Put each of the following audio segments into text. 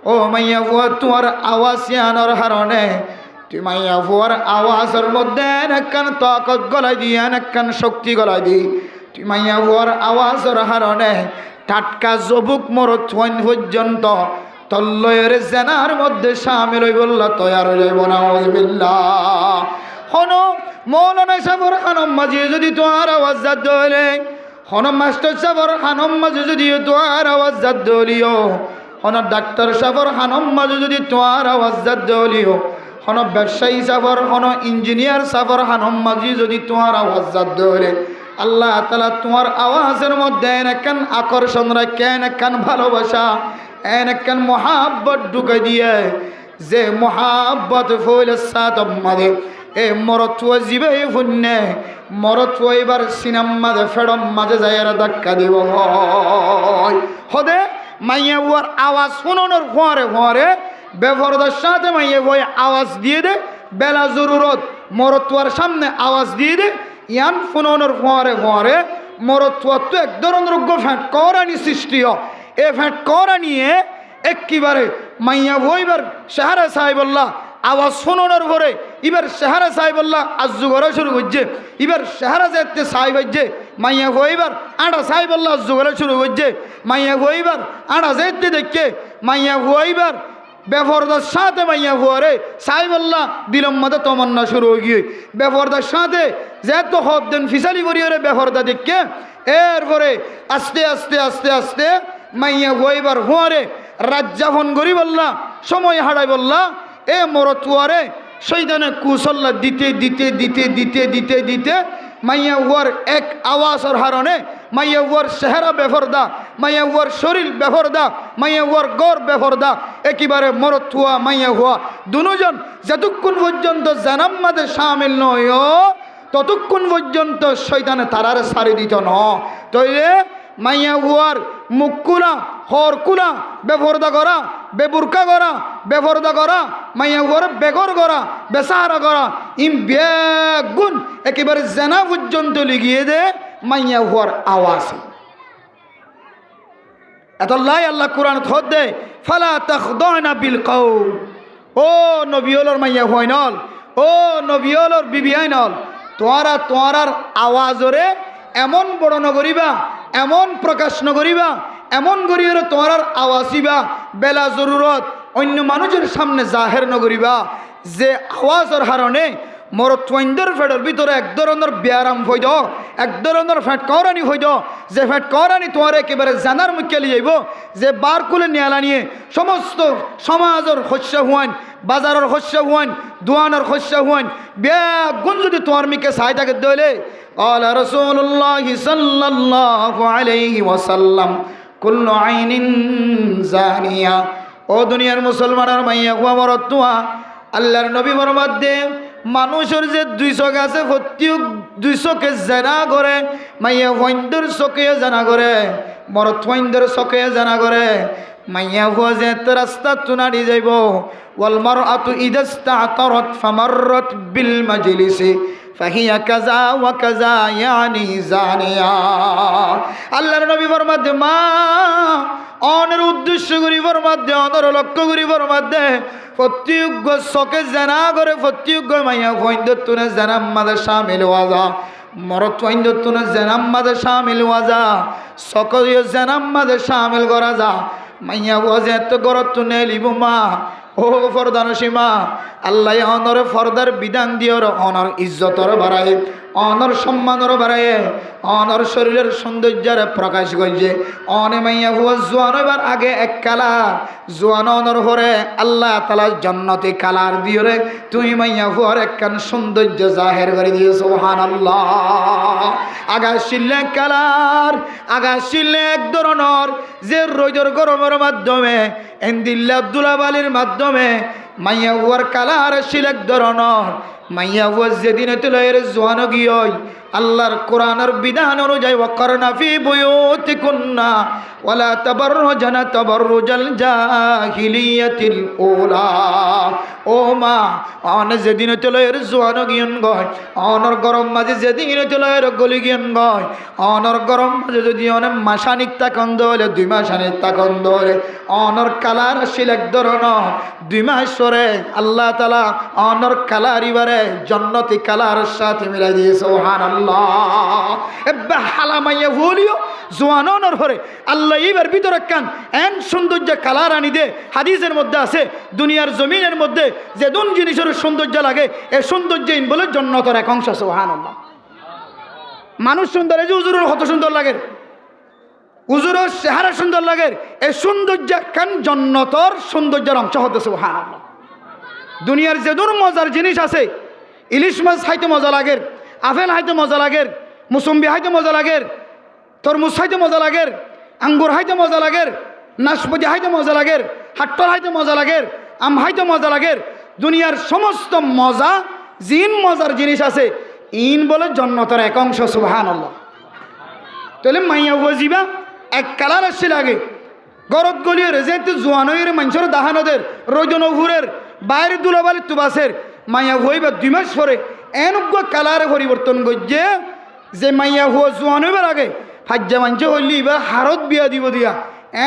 ও মাইয়া ফুয়া তোমার আওয়াজ আনার হারণে তুই মাইয়া ফুয়ার আওয়াজের মধ্যে একখান তাকত গলায় দি একখান শক্তি গলায় দি তুই মাইয়া ফুয়ার আওয়াজের হারণে টাটকা জবুক মরত পর্যন্ত তল্লয়ের জেনার মধ্যে সামিল হই বললা তৈয়ার হয়ে যাইব না হন মৌলানা সাবর খানম মাঝে যদি তোমার আওয়াজ জাত হলে হন মাস্টার সাবর খানম মাঝে যদি তোমার আওয়াজ জাত হলিও হন ডাক্তার সাবর খানম মাঝে যদি তোমার আওয়াজ জাত হলিও হন ব্যবসায়ী সাবর হন ইঞ্জিনিয়ার সাবর খানম মাঝে যদি তোমার আওয়াজ জাত হলে আল্লাহ তাআলা তোমার আওয়াজের মধ্যে একখান আকর্ষণ রাখেন একখান ভালোবাসা একখান মহাব্বত ঢুকাই দিয়ে যে মহাব্বত ফুল সাতম্মাদে এ মরতুয়া জিবে ফুন্নে মরতুয়া এবার সিনাম মাঝে ফেড়ম মাঝে যাইয়ারা ধাক্কা দিব হদে মাইয়া বুয়ার আওয়াজ শুনোনোর ফোয়ারে ফোয়ারে বেফরদার সাথে মাইয়া বই আওয়াজ দিয়ে দে বেলা জরুরত মরতুয়ার সামনে আওয়াজ দিয়ে দে ইয়ান ফোনোনোর ফোয়ারে ফোয়ারে মরতুয়া তো এক ধরনের ফ্যাট করানি সৃষ্টি এ ফ্যাট করা নিয়ে একেবারে মাইয়া বইবার শাহরা সাহেবল্লাহ আওয়াজ শোনানোর পরে এবার শাহরা সাহেবল্লাহ আজ্জু করা শুরু করছে এবার শাহরা যাতে সাহেব হচ্ছে মাইয়া বইবার আড়া সাহেবল্লাহ আজ্জু করা শুরু করছে মাইয়া বইবার আড়া যাইতে দেখে মাইয়া বইবার বেফরদার সাথে মাইয়া হুয়ারে সাহেবল্লাহ দিলম মাদে তমন্না শুরু হয়ে গিয়ে বেফরদার সাথে যেত হব দেন ফিসালি করি ওরে বেফরদা দেখে এরপরে আস্তে আস্তে আস্তে আস্তে মাইয়া হইবার হুয়ারে রাজ্জাফন করি বললা সময় হারাই বললা এ মরতুয়ারে সেইদানে কুসল্লা দিতে দিতে দিতে দিতে দিতে দিতে মাইয়া হুয়ার এক আওয়াজের হারণে মাইয়া হুয়ার চেহারা বেফরদা মাইয়া হুয়ার শরীর বেফরদা মাইয়া হুয়ার গড় বেফরদা একেবারে মরতুয়া মাইয়া হুয়া দুজন যতক্ষণ পর্যন্ত জানাম মাঝে সামিল নয় ততক্ষণ পর্যন্ত শয়তানে তারার সারি দিত ন তৈরে মাইয়া হুয়ার মুখকুলা হরকুলা বেফরদা করা বেবুরকা করা বেফরদা করা মাইয়া হুয়ার বেগর করা বেসাহারা করা ইম বেগুন একেবারে জেনা পর্যন্ত লিগিয়ে দে মাইয়া হুয়ার আওয়াজ এতলাই আল্লাহ কোরআন থদ দে ফালা তাখদানা বিল কওল ও নবিয়লর মাইয়া হুয়াইনল ও নবিয়লর বিবি আইনল তোয়ারা তোয়ারার আওয়াজরে এমন বড় নগরিবা এমন প্রকাশ নগরিবা এমন গরিয়রে তোয়ারার আওয়াজিবা বেলা জরুরত অন্য মানুষের সামনে জাহের নগরিবা যে আওয়াজের হারণে মরত্বইন্দর ফেডের ভিতরে এক ধরনের ব্যায়াম হইদ এক ধরনের ফ্যাট করানি হইদ যে ফ্যাট করানি তোমার একেবারে জানার মুখে লিয়ে যে বার কুলে নিয়ালা নিয়ে সমস্ত সমাজের শস্য হুয়ান বাজারের শস্য হুয়ান দোয়ানের শস্য হুয়ান বেগুন যদি তোমার মিকে চাই থাকে দইলে قال رسول الله صلى الله عليه وسلم كل عين زانية ও দুনিয়ার মুসলমানের মাইয়া হুয়া মরতুয়া আল্লাহর নবী ফরমাত দে মানুষের যে 200 আছে প্রত্যেক 200 কে জানা করে মাইয়া ওয়াইন্দর চকে জানা করে মরত ওয়াইন্দর চকে জানা করে মাইয়া হুয়া যে রাস্তা তুনাড়ি যাইব ওয়াল মারআতু ইদাস্তাতারাত ফামাররাত বিল মাজলিসি ফাহিয়া কাযা ওয়া কাযা ইয়ানি জানিয়া আল্লাহর নবী ফরমাত দে মা অনের উদ্দেশ্য করি ফরমাত দে অনের লক্ষ্য করি ফরমাত দে প্রত্যেক চকে জানা করে প্রত্যেক মাইয়া ওয়াইন্দর তুনে জানাম মাদে শামিল ওয়াজা মরত ওয়াইন্দর তুনে জানাম মাদে শামিল ওয়াজা সকলিও জানাম মাদে শামিল করা যা মাইয়া ওয়াজে তো গরত তুনে লিব মা ও ফরদানসীমা আল্লাহ অনর ফরদার বিধান দিওর অনর ইজ্জতর বাড়ায় অনর সম্মানর বাড়ায় অনর শরীরের সৌন্দর্যের প্রকাশ করছে অনে মাইয়া হুয়া জোয়ান এবার আগে এক কালার জোয়ান অনর হরে আল্লাহ তাআলা জান্নাতে কালার দিওরে তুই মাইয়া হুয়ার একখান সৌন্দর্য জাহের করে দিয়ে সুবহানাল্লাহ আগা শিলে কালার আগা শিলে এক ধরনের যে রোদের গরমের মাধ্যমে এন্দিল্লা আব্দুল্লাহ বালির মাধ্যমে মাইয়া হুয়ার কালার শিল এক ধরনের মাইয়া হুয়া যেদিন তুলের জোয়ানো গিয়ে আল্লাহর কোরআনের বিধান অনুযায়ী ওয়াকরনা ফি বুয়ুতিকুন্না ওয়ালা তাবাররুজানা তাবাররুজাল জাহিলিয়াতিল উলা। ও মা অন যেদিন তুলের জোয়ানো গিয়ন গয় অনর গরম মাঝে যেদিন তুলের গলি গিয়ন গয় অনর গরম মাঝে যদি অনেক মাসানিক তাকন্দ হলে 2 মাসানিক তাকন্দ হলে অনর কালার সিলেক ধরন 2 মাস পরে আল্লাহ তাআলা অনর কালার ইবারে জান্নাতি কালার সাথে মিলাই দিয়ে সুবহানাল্লাহ। এব্বা হালামাইয়া ভুলিও জোয়ানোর পরে আল্লাহ এবার ভিতরে কান এন সৌন্দর্য কালার আনি দে। হাদিসের মধ্যে আছে দুনিয়ার জমিনের মধ্যে যে দুন জিনিসের সৌন্দর্য লাগে এই সৌন্দর্য ইন বলে জান্নাতের এক অংশ। সুবহানাল্লাহ। মানুষ সুন্দর, এই যে হুজুরের কত সুন্দর লাগে, হুজুরের চেহারা সুন্দর লাগে, এই সৌন্দর্য কান জান্নাতের সৌন্দর্যের অংশ হতে। সুবহানাল্লাহ। দুনিয়ার যে দূর মজার জিনিস আছে, ইলিশ মাছ খাইতে মজা লাগে, আপেল খাইতে মজা লাগে, মুসম্বি খাইতে মজা লাগে, তরমুজ খাইতে মজা লাগে, আঙ্গুর খাইতে মজা লাগে, নাশপাতি খাইতে মজা লাগে, হাট্টর খাইতে মজা লাগে, আম খাইতে মজা লাগে। দুনিয়ার সমস্ত মজা জিন মজার জিনিস আছে ইন বলে জান্নাতের এক অংশ। সুবহানাল্লাহ। তাহলে মাইয়া বুঝিবা এক কালার আসছে লাগে গরত গলিয়ে যেহেতু জোয়ানইয়ের মানুষের দাহানদের রৈদনপুরের বাইরে দুলাবালির তুবাসের মাইয়া হইবা 2 মাস পরে এনজ্ঞ কালারে পরিবর্তন করছে যে মাইয়া হুয়া জোয়ান হইবার আগে ফাজ্জা মাঞ্চ হইলি এবার হারত বিয়া দিব দিয়া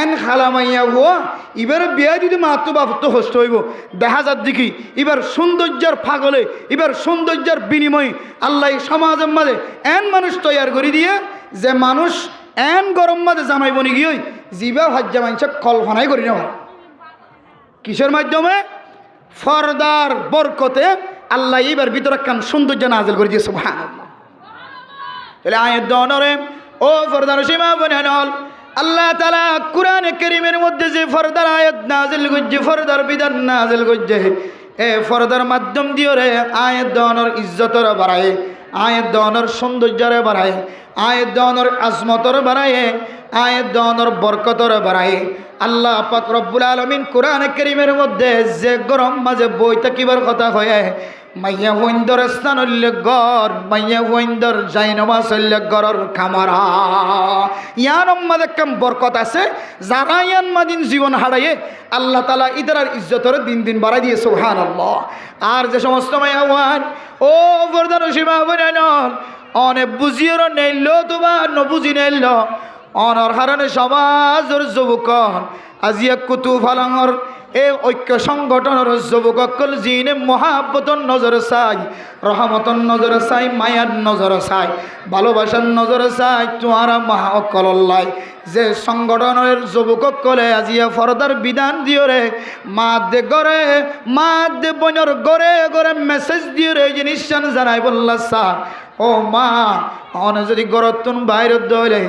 এন খালা মাইয়া হুয়া এবার বিয়া দিতে মাত্র বাপত্ব হস্ত হইব। দেখা যার দেখি এবার সৌন্দর্যের ফাগলে এবার সৌন্দর্যের বিনিময় আল্লাহ সমাজের মাঝে এন মানুষ তৈয়ার করে দিয়ে যে মানুষ এন গরম মাঝে জামাই বনি গিয়ে জিবা ফাজ্জা মাঞ্চ কল্পনাই করি না। কিসের মাধ্যমে? ফরদার বরকতে আল্লাহ এবার ভিতরে কান সৌন্দর্য নাজিল করে দিয়ে। সুবহানাল্লাহ। তাহলে আয়াত দনরে ও ফরদার সীমা বনানল আল্লাহ তাআলা কুরআনে কারীমের মধ্যে যে ফরদার আয়াত নাজিল করছে, ফরদার বিধান নাজিল করছে, এ ফরদার মাধ্যম দিয়ে রে আয়াত দনর ইজ্জতর বাড়ায়, আয়াত দনর সৌন্দর্যরে বাড়ায়, আয়াত দনর আজমতর বাড়ায়, আয়াত দনর বরকতর বাড়ায়। আল্লাহ পাক রব্বুল আলামিন কুরআনে কারীমের মধ্যে যে গরম মাঝে বই থাকিবার কথা হয়ে মাইয়া ওইন্দর স্থান উল্লেখ গর, মাইয়া ওইন্দর জাইনমাজ উল্লেখ গরর খামারা ইয়ান মাঝে কাম বরকত আছে। যারা ইয়ান মাদিন জীবন হারাইয়ে আল্লাহ তাআলা ইদারার ইজ্জতর দিন দিন বাড়াই দিয়ে। সুবহানাল্লাহ। আর যে সমস্ত মাইয়া ওয়ান ও বরদার সীমা বনান অনেক বুঝিও নেইল তোমার নবুঝি নেইল অনর হারণে সমাজের যুবক আজিয়া কুতু ফালাঙর এ ঐক্য সংগঠনের যুবকল জিনে মহাব্বতর নজর চাই, রহমতর নজর চাই, মায়ার নজর চাই, ভালোবাসার নজর চাই তোমারা মহাকল্লাই যে সংগঠনের যুবকলে আজিয়া ফরদার বিধান দিও রে মা দে গড়ে মা দে বইনর গড়ে গড়ে মেসেজ দিও রে জিনিস জানাই বললা স্যার ও মা অন যদি গরতুন বাইরে দইলে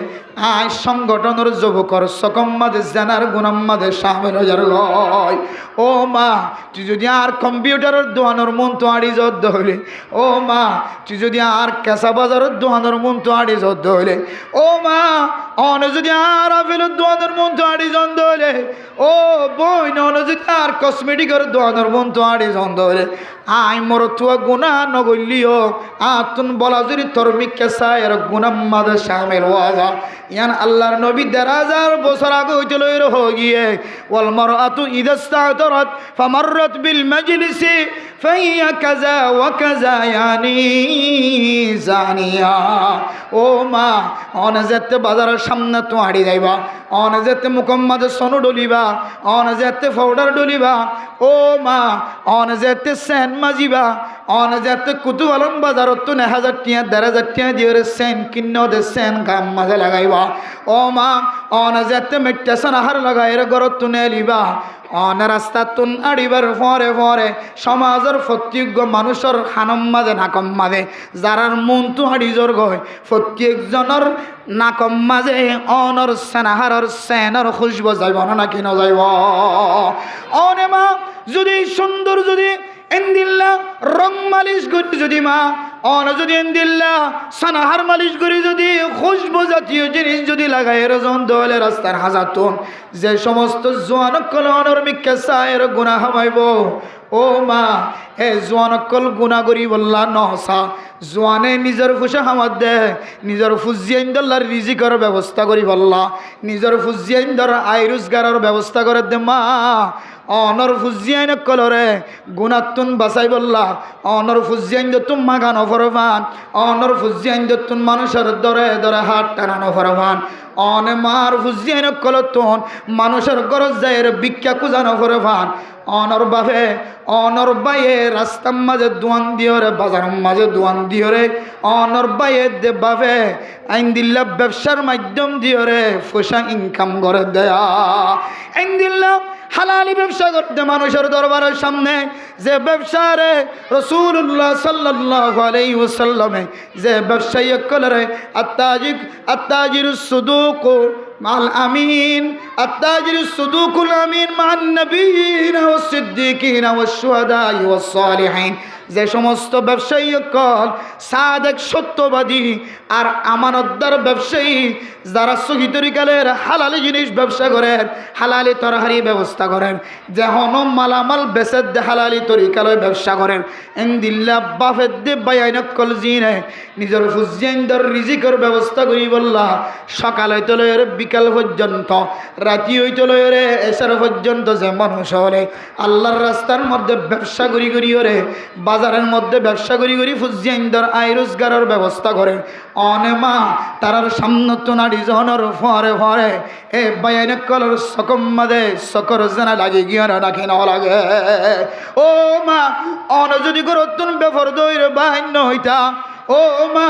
আয় সংগঠনের যুবকর সকম মাঝে জানার গুণাম মাঝে সামিল হয়ে গয়। ও মা তুই যদি আর কম্পিউটারের দোয়ানোর মন তো আড়ি যত হইলে, ও মা তুই যদি আর কেঁচা বাজারের দোয়ানোর মন তো আড়ি যত হইলে, ও মা অন যদি আর আপেলের দোয়ানোর মন তো আড়ি যন্দ হইলে, ও বইন অন যদি আর কসমেটিকের দোয়ানোর মন তো আড়ি যন্দ হইলে আই মোর তুয়া গুণা নগলিও আতুন বলা যদি তর্মিক কেঁচা এর গুণাম মাঝে সামিল হওয়া যা। ইয়ান আল্লাহর নবী 1000 বছর আগে হইতে লইর হয়ে গিয়ে ওয়াল মারআতু ইযা ইসতাতরাত ফামাররাত বিল মাজলিসি ফাহিয়া কাযা ওয়া কাযা ইয়ানি জানিয়া। ও মা অন যেতে বাজারের সামনে তো হাড়ি যাইবা, অন যেতে মুকম্মাদে সোনো ডলিবা, অন যেতে পাউডার ডলিবা, ও মা অন যেতে সেন মাজিবা, অন যেতে কুতুয়ালন বাজারত তো 1000 টিয়া 1000 টিয়া দিয়ে সেন কিন্ন দে সেন গাম মাঝে লাগাইবা। ও মা অন যেতে মেডিটেশন আহার লাগাইর গরত তুনে লিবা, অন রাস্তা তুন আড়িবার ফরে ফরে সমাজের প্রত্যেক মানুষের খানম মাঝে নাকম মাঝে যারার মন তো হাড়ি জোর গয় প্রত্যেকজনের নাকম মাঝে অনর সেনাহারর সেনর খুশবু যাইব না কি নযাইব। অনে মা যদি সুন্দর যদি এন্দিল্লা রং মালিশ করি যদি মা অন যদি এন্দিল্লা সানাহার মালিশ করি যদি খুশবু জাতীয় জিনিস যদি লাগাই রজন দলে রাস্তার হাজাতুন যে সমস্ত জোয়ান কলনের মিক্কে সায়ের গুনাহ হামাইব। ও ও মা এ জোয়ানকল গুণা করি বললা নহসা জোয়ানে নিজের ফুসে হামাদ দে নিজের ফুজিয়াইন্দর রিজিকর ব্যবস্থা করি বললা নিজের ফুজিয়াইন্দর আয় রোজগারের ব্যবস্থা করে দে মা অনর ফুজিয়াইন কলরে গুণাতুন বাসাই বললা অনর ফুজিয়াইন্দ তুম মাগানো ফরবান অনর ফুজিয়াইন্দ তুন মানুষের দরে দরে হাত টানানো ফরবান অনে মার ফুজিয়াইন কলতুন মানুষের গরজ যায় ভিক্ষা কুজানো ফরবান অনর বাপে অনর বাইয়ে রাস্তার মাঝে দোয়ান দিয়রে বাজারের মাঝে দোয়ান দিয়রে অনর বাইয়ে দে বাপে আইন দিল্লা ব্যবসার মাধ্যম দিয়রে পয়সা ইনকাম করে দেয়া আইন দিল্লা হালালি ব্যবসা করতে মানুষের দরবারের সামনে যে ব্যবসারে রাসূলুল্লাহ সাল্লাল্লাহু আলাইহি ওয়াসাল্লামে যে ব্যবসায়ী কলরে আত্তাজিরুস সুদুক মাল আমিন আত্তাজিরুস সুদুকুল আমিন মান নবিয়িনা ওয়াস সিদ্দিকিনা ওয়াস শুহাদা ওয়াস সালিহিন যে সমস্ত ব্যবসায়ী কল সাদেক সত্যবাদী আর আমানতদার ব্যবসায়ী যারা সহি তরিকালের হালালি জিনিস ব্যবসা করেন হালালি তরহারি ব্যবস্থা করেন যে হনম মালামাল বেচের দে হালালি তরিকালয় ব্যবসা করেন এনদিল্লা বাফের দে বায়াইনত কল জিনে নিজের ফুজিয়াইন্দর রিজিকের ব্যবস্থা করি বললা সকাল হইতে লয়ের বিকাল পর্যন্ত রাতি হইতে লয়ের এসার পর্যন্ত যে মানুষ হলে আল্লাহর রাস্তার মধ্যে ব্যবসা করি করি ওরে বাজারের মধ্যে ব্যবসা করি করি ফুজিয়াইন্দর আয় রোজগারের ব্যবস্থা করেন অনেমা তারার সামনে তো নাড়ি জনের ফরে ফরে এ বাইন কলর সকম মাদে সকর জানা লাগে গিয়ে রাখে না লাগে ও মা অন যদি করতুন বেফর দইরে বাহিন্য হইতা ও মা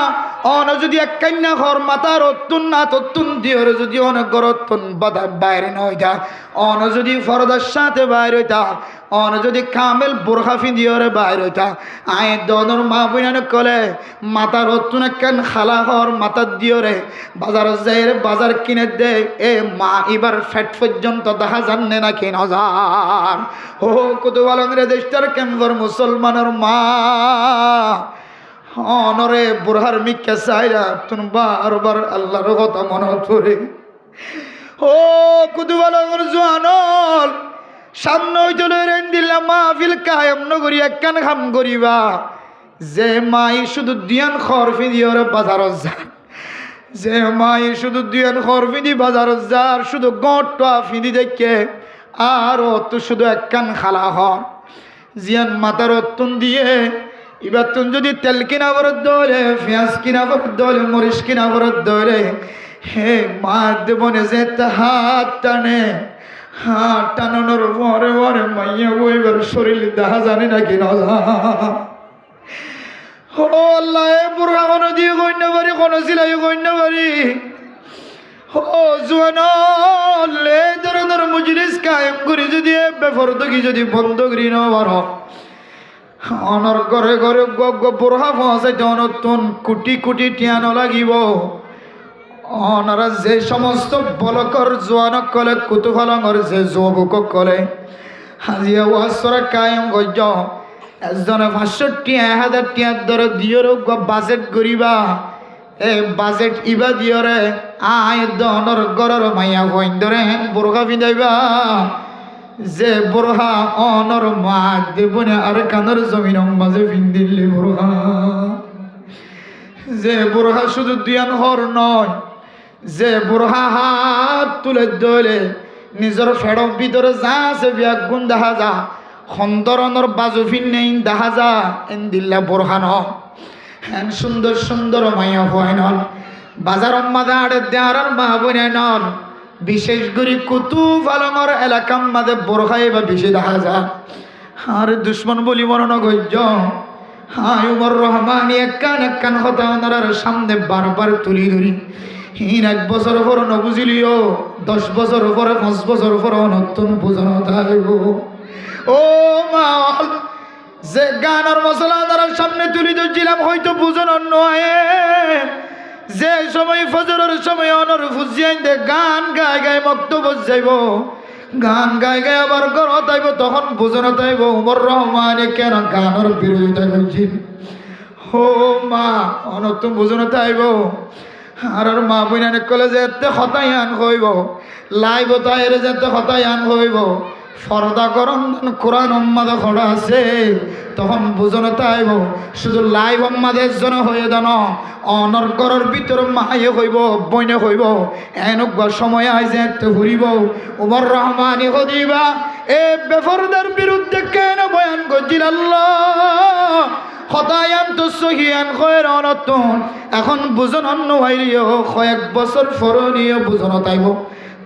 অন যদি এক কান্না ঘর মাতার অতুন না ততুন দিওর যদি অনেক গরতুন বাধা বাইরে নইতা অন যদি ফরদার সাথে বাইরে হইতা অন যদি কামেল বোরখা ফিদিওরে বাইরে হইতা আয় দনর মা বইনানে কলে মাতার অতুন একখান খালা ঘর মাতার দিওরে বাজার যাই বাজার কিনে দে এ মা এবার ফ্যাট পর্যন্ত দেখা জানে না কিন হাজার ও কত বালংরে দেশটার কেমবর মুসলমানের মা অনরে বুড়ার মিক্কা চাইরা তুন বারবার আল্লাহর কথা মনে ধরে ও কুতুবালগর জোয়ানল সামনে হইতে রেন দিলাম মাহফিল কায়েম নগরী একখান খাম করিবা যে মাই শুধু দিয়ান খরফি দিওরে বাজারত যান যে মাই শুধু দিয়ান খরফি দি বাজারত যার শুধু গটটা ফিদি দেখে আর তো শুধু একখান খালা হর জিয়ান মাতার অতুন দিয়ে এবার তুমি যদি তেল কিনা বরত দৌড়ে পেঁয়াজ কিনা বরত দৌড়ে মরিচ কিনা বরত দৌড়ে হে মা দেবনে যে হাত টানে হাত টানানোর পরে পরে মাইয়া বইবার শরীর দেখা জানি নাকি না ও আল্লাহ বুড়া কোনো দিয়ে কইন পারি কোনো সিলাই কইন পারি ও জোয়ান এই ধরনের মজলিস কায়েম করি যদি বেফরদগি যদি বন্ধ করি না পারো অনর ঘরে ঘরে বুড়া পৌঁছাইতে অনতুন কোটি কোটি টিয়ানো লাগিব অনারা যে সমস্ত বলকর জোয়ানক কলে কুতুফলঙর যে যুবক কলে হাজিয়া ওয়াসরা কায়েম গজ্য একজনে 500 টিয়া 1000 টিয়ার দরে দিয়র বাজেট করিবা এ বাজেট ইবা দিয়রে আয় দনর গরর মাইয়া হইন ধরে বুড়া পিঁধাইবা যে বুড়া অনর মা দেবনে আর কানর জমিন মাঝে ফিন্দিল্লি বুড়া যে বুড়া শুধু দিয়ান হর নয় যে বুড়া হাত তুলে দলে নিজের ফেড়ক ভিতরে যা আছে বিয়াক গুণ দেখা যা খন্দরনর বাজুফিন নেই দেখা যা এন দিল্লা বুড়া ন হ্যান সুন্দর সুন্দর মাইয়া হয় নন বাজার মাদা আড়ে দেয়ার মা বনে নন বিশেষ করে কুতুফলঙর এলাকার মাঝে বোরখাই বা বেশি দেখা যায় আর দুশ্মন বলি মরণ গজ্য হায় উমর রহমানি একখান কথা ওনার সামনে বারবার তুলি ধরি হিন 1 বছর পর নবুঝিলিও 10 বছর পরে 5 বছর পর নতুন বোঝানো থাকব ও মা যে গানের মশলা ওনার সামনে তুলি ধরছিলাম হয়তো বুঝানোর নয় যে সময় ফজরের সময় অনর ফুজিয়াইন দে গান গায় গায় বক্তব্য যাইব গান গায় গায় আবার ঘরত আইব তখন বুঝানো তাইব উমর রহমানে কেন গানের বিরোধিতা করছিল ও মা অনতুন বুঝানো তাইব আর মা বইনানে কলে যে এতে হতাই আন হইব লাইব তাইরে যেতে হতাই আন হইব ফর্দা করন কোরআন উম্মাদ খড়া আছে তখন বুঝন তাইব শুধু লাইভ উম্মাদের জন্য হয়ে দান অনর ঘরের ভিতর মায়ে হইব বইনে হইব এনেকবার সময় আইছে ঘুরিব উমর রহমানি হদিবা এ বেফরদার বিরুদ্ধে কেন বয়ান করছিল আল্লাহ হতায়ান তো সহিয়ান খয়ের অনতন এখন বুঝন অন্য হইলিও কয়েক বছর ফরনীয় বুঝন তাইব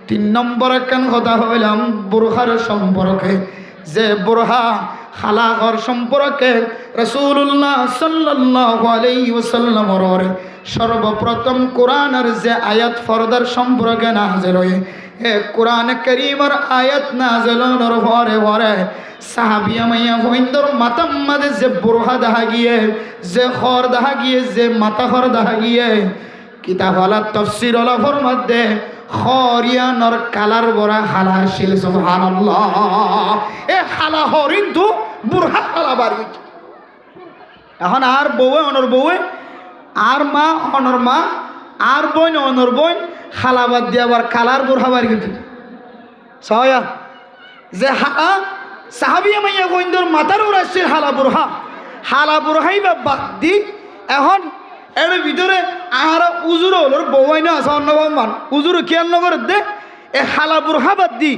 3 নম্বর একখান কথা হইলাম বুরহার সম্পর্কে যে বুরহা খালাঘর সম্পর্কে রাসূলুল্লাহ সাল্লাল্লাহু আলাইহি ওয়াসাল্লামের সর্বপ্রথম কোরআনের যে আয়াত ফরদার সম্পর্কে নাযিল হয় এ কোরআন কারীমের আয়াত নাযিল হওয়ার পরে পরে সাহাবিয়া মাইয়া হইন্দর মাতাম মাঝে যে বুরহা দেখা গিয়ে যে খর দেখা গিয়ে যে মাথা খর দেখা গিয়ে কিতাব আলা তাফসীর আলা ফরমাতে খরিয়ানর কালার বড়া হালা শিল সুবহানাল্লাহ এ হালা হরিন তো বুরহা হালা বাড়ি এখন আর বউয়ে অনর বউয়ে আর মা অনর মা আর বোন অনর বোন হালা বাদ দিয়ে আবার কালার বুরহা বাড়ি গেছে সয়া যে হালা সাহাবিয়া মাইয়া গোইন্দর মাথার উড়াচ্ছিল হালা বুরহাই বা বাদ দি এখন এর ভিতরে আর উজুর হলোর বউয়াই না আছে অন্য মান উজুর খেয়াল নগর দে এ হালা বুরহা বাদ দি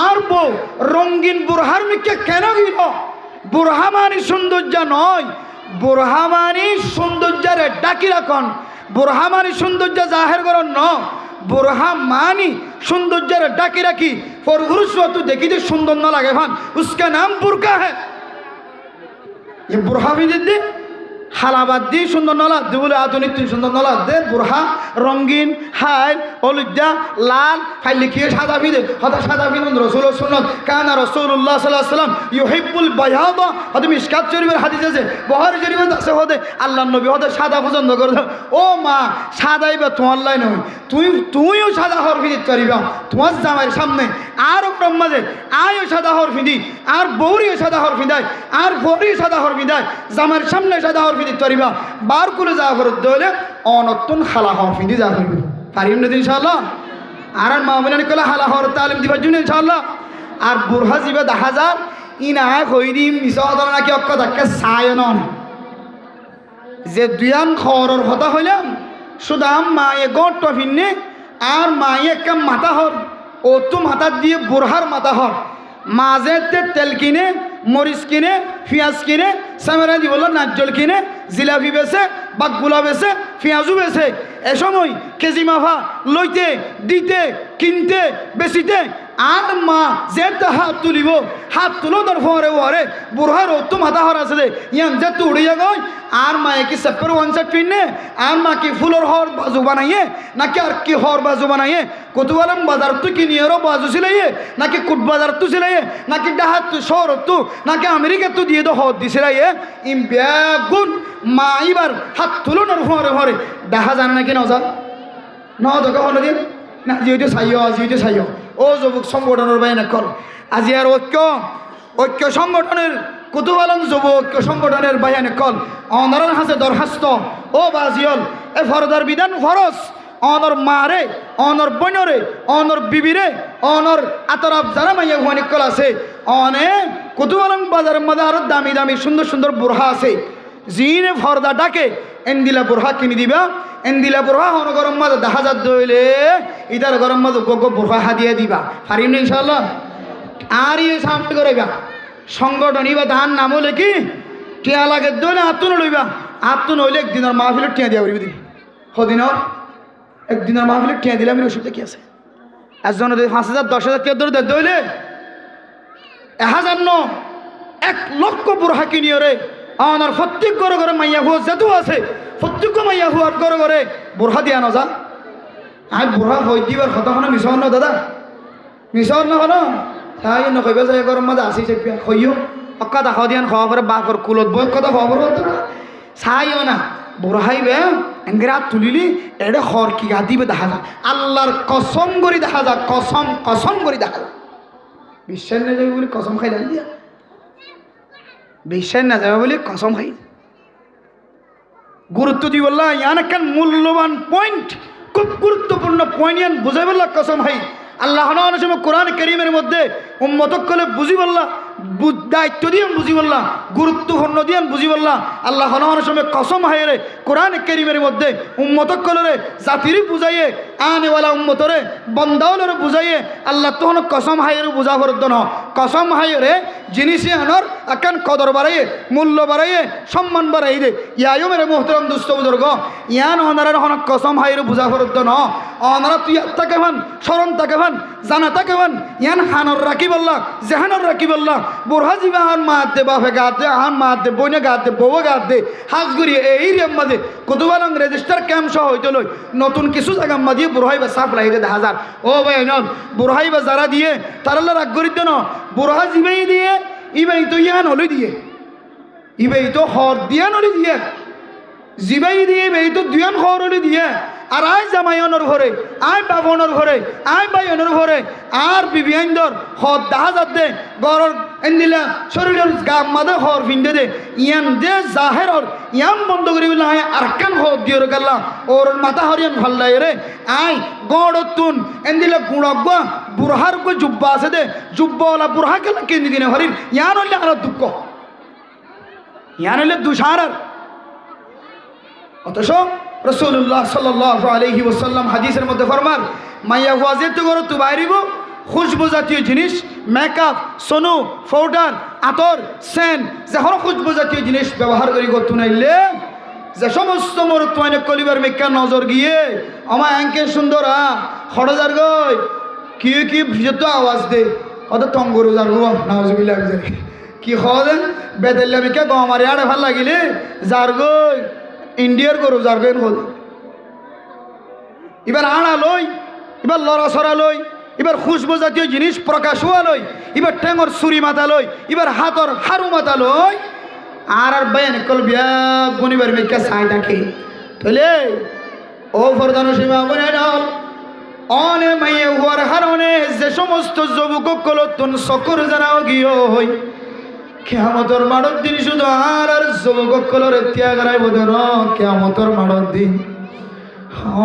আর বউ রঙিন বুরহার মিকে কেন গিল বুরহা মানি সৌন্দর্য নয় বুরহা মানি সৌন্দর্যের ডাকি রাখন বুরহা মানি সৌন্দর্য জাহের করন ন বুরহা মানি সৌন্দর্যের ডাকি রাখি পরগুরুষ তু দেখিতে সুন্দর না লাগে ভান উসকা নাম বুরকা হ্যাঁ ये बुरहा भी दे হালাবাদ দিয়ে সুন্দর নলা দে বলে আধুনিক তুই সুন্দর নলা দে বুরহা রঙিন হাই হলুদা লাল হাই লিখিয়ে সাদা ভিদে হতা সাদা ভিদুন রসুল সুন্নত কানা রাসূলুল্লাহ সাল্লাল্লাহু আলাইহি ওয়াসাল্লাম ইউহিব্বুল বায়াদা হতে মিশকাত শরীফের হাদিস আছে বুখারী শরীফের আছে হতে আল্লাহর নবী হতে সাদা পছন্দ করে ও মা সাদাই বা তোমার লাই নয় তুইও সাদা হর ভিদিত করিবা তোমার জামাইয়ের সামনে আর ওরম মাঝে আয়ও সাদা হর ভিদি আর বউরিও সাদা হর ভিদায় আর বউরিও সাদা হর ভিদায় জামাইয়ের সামনে সাদা হর ভিদিত করিবা বার করে যা করে দলে অনতুন হালা হর ভিদি যা করিবে পারিম না ইনশাআল্লাহ আর মা বলেন কলা হালা হর তালিম দিবার জন্য ইনশাআল্লাহ আর বুরহা জিবে 10000 ইনা কইরি মিসাদা নাকি অক্ক ধাক্কা সায়নন যে দুয়ান খরর কথা হইলাম সুদাম মায়ে গট ফিন্নে আর মায়ে কাম মাথা হর ও তো মাথা দিয়ে বুরহার মাথা হর মাঝে তেল কিনে মরিচ কিনে পেঁয়াজ কিনে সামেরা দি বললো নাজ্জল কিনে জিলাপি বেছে বাগগুলা বেছে পেঁয়াজু বেছে এ সময় কেজি মাফা লইতে দিতে কিনতে বেচিতে আর মা যে হাত তুলিব হাত তুলো তোর ফরে ওরে বুড়হার তো মাথা হর আছে দে ইয়ান যে তু উড়িয়া গয় আর মায়ে কি সেপ্পের ওয়ানসার পিনে আর মা কি ফুলর হর বাজু বানাইয়ে নাকি আর কি হর বাজু বানাইয়ে কতবারম বাজার তু কিনিয়েরও বাজু সিলাইয়ে নাকি কুট বাজার তু সিলাইয়ে নাকি ডাহাত তু শহর তু নাকি আমেরিকা তু দিয়ে তো হদ দি সিলাইয়ে ইম বেগুন মা এবার হাত তুলো নর ফরে ফরে দেখা জানে নাকি নজা ন তোকে হলো দিন না যেহেতু চাইও ও যুবক সংগঠনের বাইরে কল আজি আর ঐক্য সংগঠনের কুতুবালন যুব ঐক্য সংগঠনের বাইরে কল অনর হাসে দরখাস্ত ও বাজিয়ল এ ফরদার বিধান ফরস অনর মারে অনর বনরে অনর বিবিরে অনর আতরাব যারা মাইয়া হুয়ানি কল আছে অনে কুতুবালন বাজারের মধ্যে আরো দামি দামি সুন্দর সুন্দর বুরহা আছে জিনে ফরদা ডাকে এন্দিলা বুরহা কিনে দিবা এন্দিলা বুরহা হন গরম মাঝে 10000 দইলে ইদার গরম মাঝে গোগো বুরহা হাদিয়া দিবা পারিম না ইনশাআল্লাহ আর ইয়ে সামনে করাইবা সংগঠন ইবা ধান নাম হলে কি টিয়া লাগে দইলে আত্মন লইবা আত্মন হইলে একদিনের মাহফিলে টিয়া দিয়া পারিবি দিন হদিনর একদিনের মাহফিলে টিয়া দিলে আমি অসুবিধা কি আছে একজন 5000 10000 টিয়া ধরে দইলে 1000 ন 1 লক্ষ বুরহা কিনিও রে আমার প্রত্যেক ঘরে ঘরে মাইয়া হুয়া যেহেতু আছে প্রত্যেক মাইয়া হুয়ার ঘরে ঘরে বুরহা দিয়া ন যা আর বুরহা হই দিবার কথা হলো মিশন না দাদা মিশন না হলো তাই নকইবা যায় গরম মাঝে আসি চেপিয়া হইও অক্কা দেখা দিয়ান খাওয়া পরে বাপর কুলত বই কথা খাওয়া পরে চাইও না বুরহাইবে এঙ্গেরা তুলিলি এডে হর কি গা দিবে দেখা যা আল্লাহর কসম করি দেখা যা কসম করি দেখা যা বিশ্বাস না যাবে বলে কসম খাই জানি দিয়া বিশ্বাস না যাবে বলে কসম খাই গুরুত্ব দি বললা ইয়ান একটা মূল্যবান পয়েন্ট খুব গুরুত্বপূর্ণ পয়েন্ট ইয়ান বুঝাই বললা কসম খাই আল্লাহ সময় কোরআন কারীমের মধ্যে উম্মতক কলে বুঝি বললা, দায়িত্ব দিয়ে বুঝি বললা, গুরুত্বপূর্ণ দিয়ে বুঝি বললা। আল্লাহ সময় কসম হায়রে কোরআন কারীমের মধ্যে উম্মতক কলরে জাতির বুঝাইয়ে আনেওয়ালা উম্মতরে বন্দাওলরে বুঝাইয়ে আল্লাহ তখন কসম হায়রে বুঝা ফরদ ন কসম হায়রে জিনিসে আনর আকান কদর বাড়াইয়ে মূল্য বাড়াইয়ে সম্মান বাড়াই দে ইয়ায়ো মেরে মোহতরম দুস্থ বুজুর্গ ইয়ান অনারের হন কসম হায়রে বুঝা ফরদ ন অনারা তুই তাকে ভান স্মরণ তাকে ভান জানা তাকে ভান ইয়ান হানর রাখি বললা জেহানর রাখি বললা বুড়া জীবা আহান মাতে বাপে গাতে আহান মাতে বইনে গাতে বউ গাতে হাজ করি এই রিয়াম মাঝে কুতুবালং রেজিস্টার ক্যাম্প সহ হইতে লই নতুন কিছু জায়গা মাঝে বুড়াইবা সাপ লাইতে হাজার ও ভাই নন বুড়াইবা যারা দিয়ে তারাল্লা রাগ করিত ন বুড়া জীবাই দিয়ে ইবাই তো ইয়ান হলে দিয়ে ইবাই তো হর দিয়া নলি দিয়ে জিবাই দিয়ে ইবাই তো দুয়ান হর হলে দিয়ে আর আয় জামাইয়নের ঘরে আয় বাবনের ঘরে আয় বাইয়নের ঘরে আর বিবিয়াইন্দর হদ দাহা যাতে গরর এন্দিলা শরীরের গাম মাদে হর ফিন্দে দে ইয়ান দে জাহেরর ইয়াম বন্ধ করি বলে আয় আরকান হদ দিয়র গাল্লা ওর মাথা হরিয়ান ভাল্লাই রে আয় গড়তুন এন্দিলা গুড়গা বুড়হার কো জুব্বা আছে দে জুব্বাওয়ালা বুড়হা কেলা কেন্দি দিনে হরির ইয়ান হইলে আর দুঃখ ইয়ান হইলে দুষার অথচ রাসূলুল্লাহ সাল্লাল্লাহু আলাইহি ওয়াসাল্লাম হাদিসের মধ্যে ফরমান মাইয়া ওয়াজে তো করো তো বাইরিব খুশবু জাতীয় জিনিস মেকআপ সোনু পাউডার আতর সেন যখন খুশবু জাতীয় জিনিস ব্যবহার করি করতে নাইলে যে সমস্ত মরত মানে কলিবার মেকা নজর গিয়ে আমার অ্যাঙ্কে সুন্দর খড়জার গই কি কি ভিজত আওয়াজ দে কত তঙ্গরু যার গো নাউজুবিল্লাহ কি খদেন বেদেল্লা মেকা গো আমার আড়ে ভাল লাগিলে যার গই ইন্ডিয়ার গরু জারবেন হল এবার আড়া লই এবার লড়াছড়া লই এবার খুশবু জাতীয় জিনিস প্রকাশ হওয়া লই এবার ঠেঙর ছুরি মাথা লই এবার হাতর হারু মাথা লই আর বেন কল বিয়া গনিবার মেকা সাই ডাকে তাহলে ও ফরদানো সীমা বনে নাও অনে মাইয়ে হওয়ার হারণে যে সমস্ত যুবক কলতুন সকর জানাও গিয়ে হই কেয়ামতর মাড়র দিন শুধু আর যুবক কলরে ত্যাগ রাইব দেন কেয়ামতর মাড়র দিন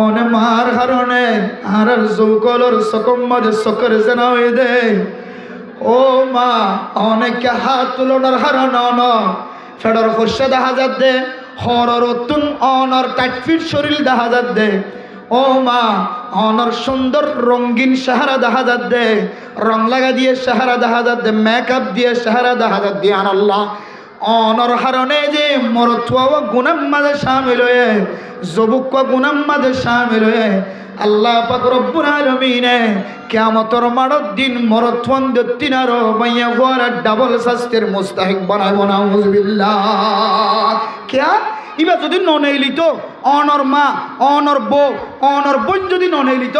অনে মার কারণে আর যুবকলর সকম মাঝে সকর জানা হয়ে দে ও মা অনেকে হাত তুলনার হারণ অন ফেডর ফর্সা দেখা যাত দে হরর তুন অনর টাইটফিট শরীর দেখা যাত দে ও মা অনর সুন্দর রঙিন সাহারা দেখা যাত দে রং লাগা দিয়ে সাহারা দেখা যাত দে মেকআপ দিয়ে সাহারা দেখা যাত দিয়ে আনাল্লাহ অনর হারণে যে মরতুয়া গুনাম মাঝে শামিল হয়ে যুবক গুনাম মাঝে শামিল হয়ে আল্লাহ পাক রব্বুল আলামিনে কিয়ামতের মাড়র দিন মরতুয়ান দত্তিনার মাইয়া গোয়ার ডাবল শাস্তির মুস্তাহিক বানাবো নাউজুবিল্লাহ কিয়া ইবা যদি ননেইলিত অনর মা অনর বউ অনর বোন যদি ননেইলিত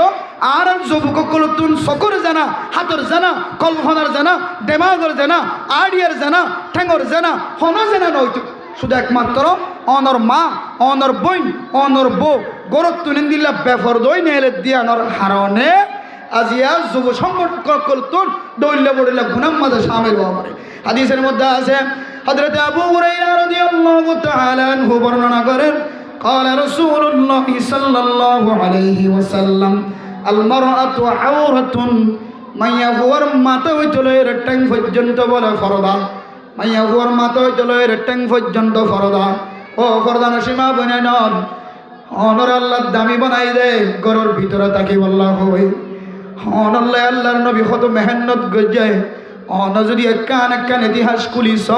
আর যুবক কলতুন সকর জানা হাতর জানা কল্পনার জানা দেমাগর জানা আইডিয়ার জানা ঠেঙ্গর জানা হন জানা নইত শুধু একমাত্র অনর মা অনর বোন অনর বউ গরত তুলেন দিল্লা বেফর দই নেলে দিয়ানোর হারণে আজিয়া যুব সংগঠন কলতুন দৌল্লা বড়িলা গুনাম মাঝে শামিল হওয়া পারে হাদিসের মধ্যে আছে হযরত আবু হুরায়রা রাদিয়াল্লাহু তাআলা আনহু বর্ণনা করেন قال رسول الله صلى الله عليه وسلم المرأة عورة মাইয়া হুয়ার মাথা হইতলো এর ট্যাং পর্যন্ত বলে ফরদা মাইয়া হুয়ার মাথা হইতলো এর ট্যাং পর্যন্ত ফরদা ও ফরদান সীমা বনে নন অনর আল্লাহ দামি বানাই দে ঘরের ভিতরে তাকি বল্লাহ হই অনল্লাহ আল্লাহর নবী কত মেহনত গজায় অন যদি একান ইতিহাস খুলিস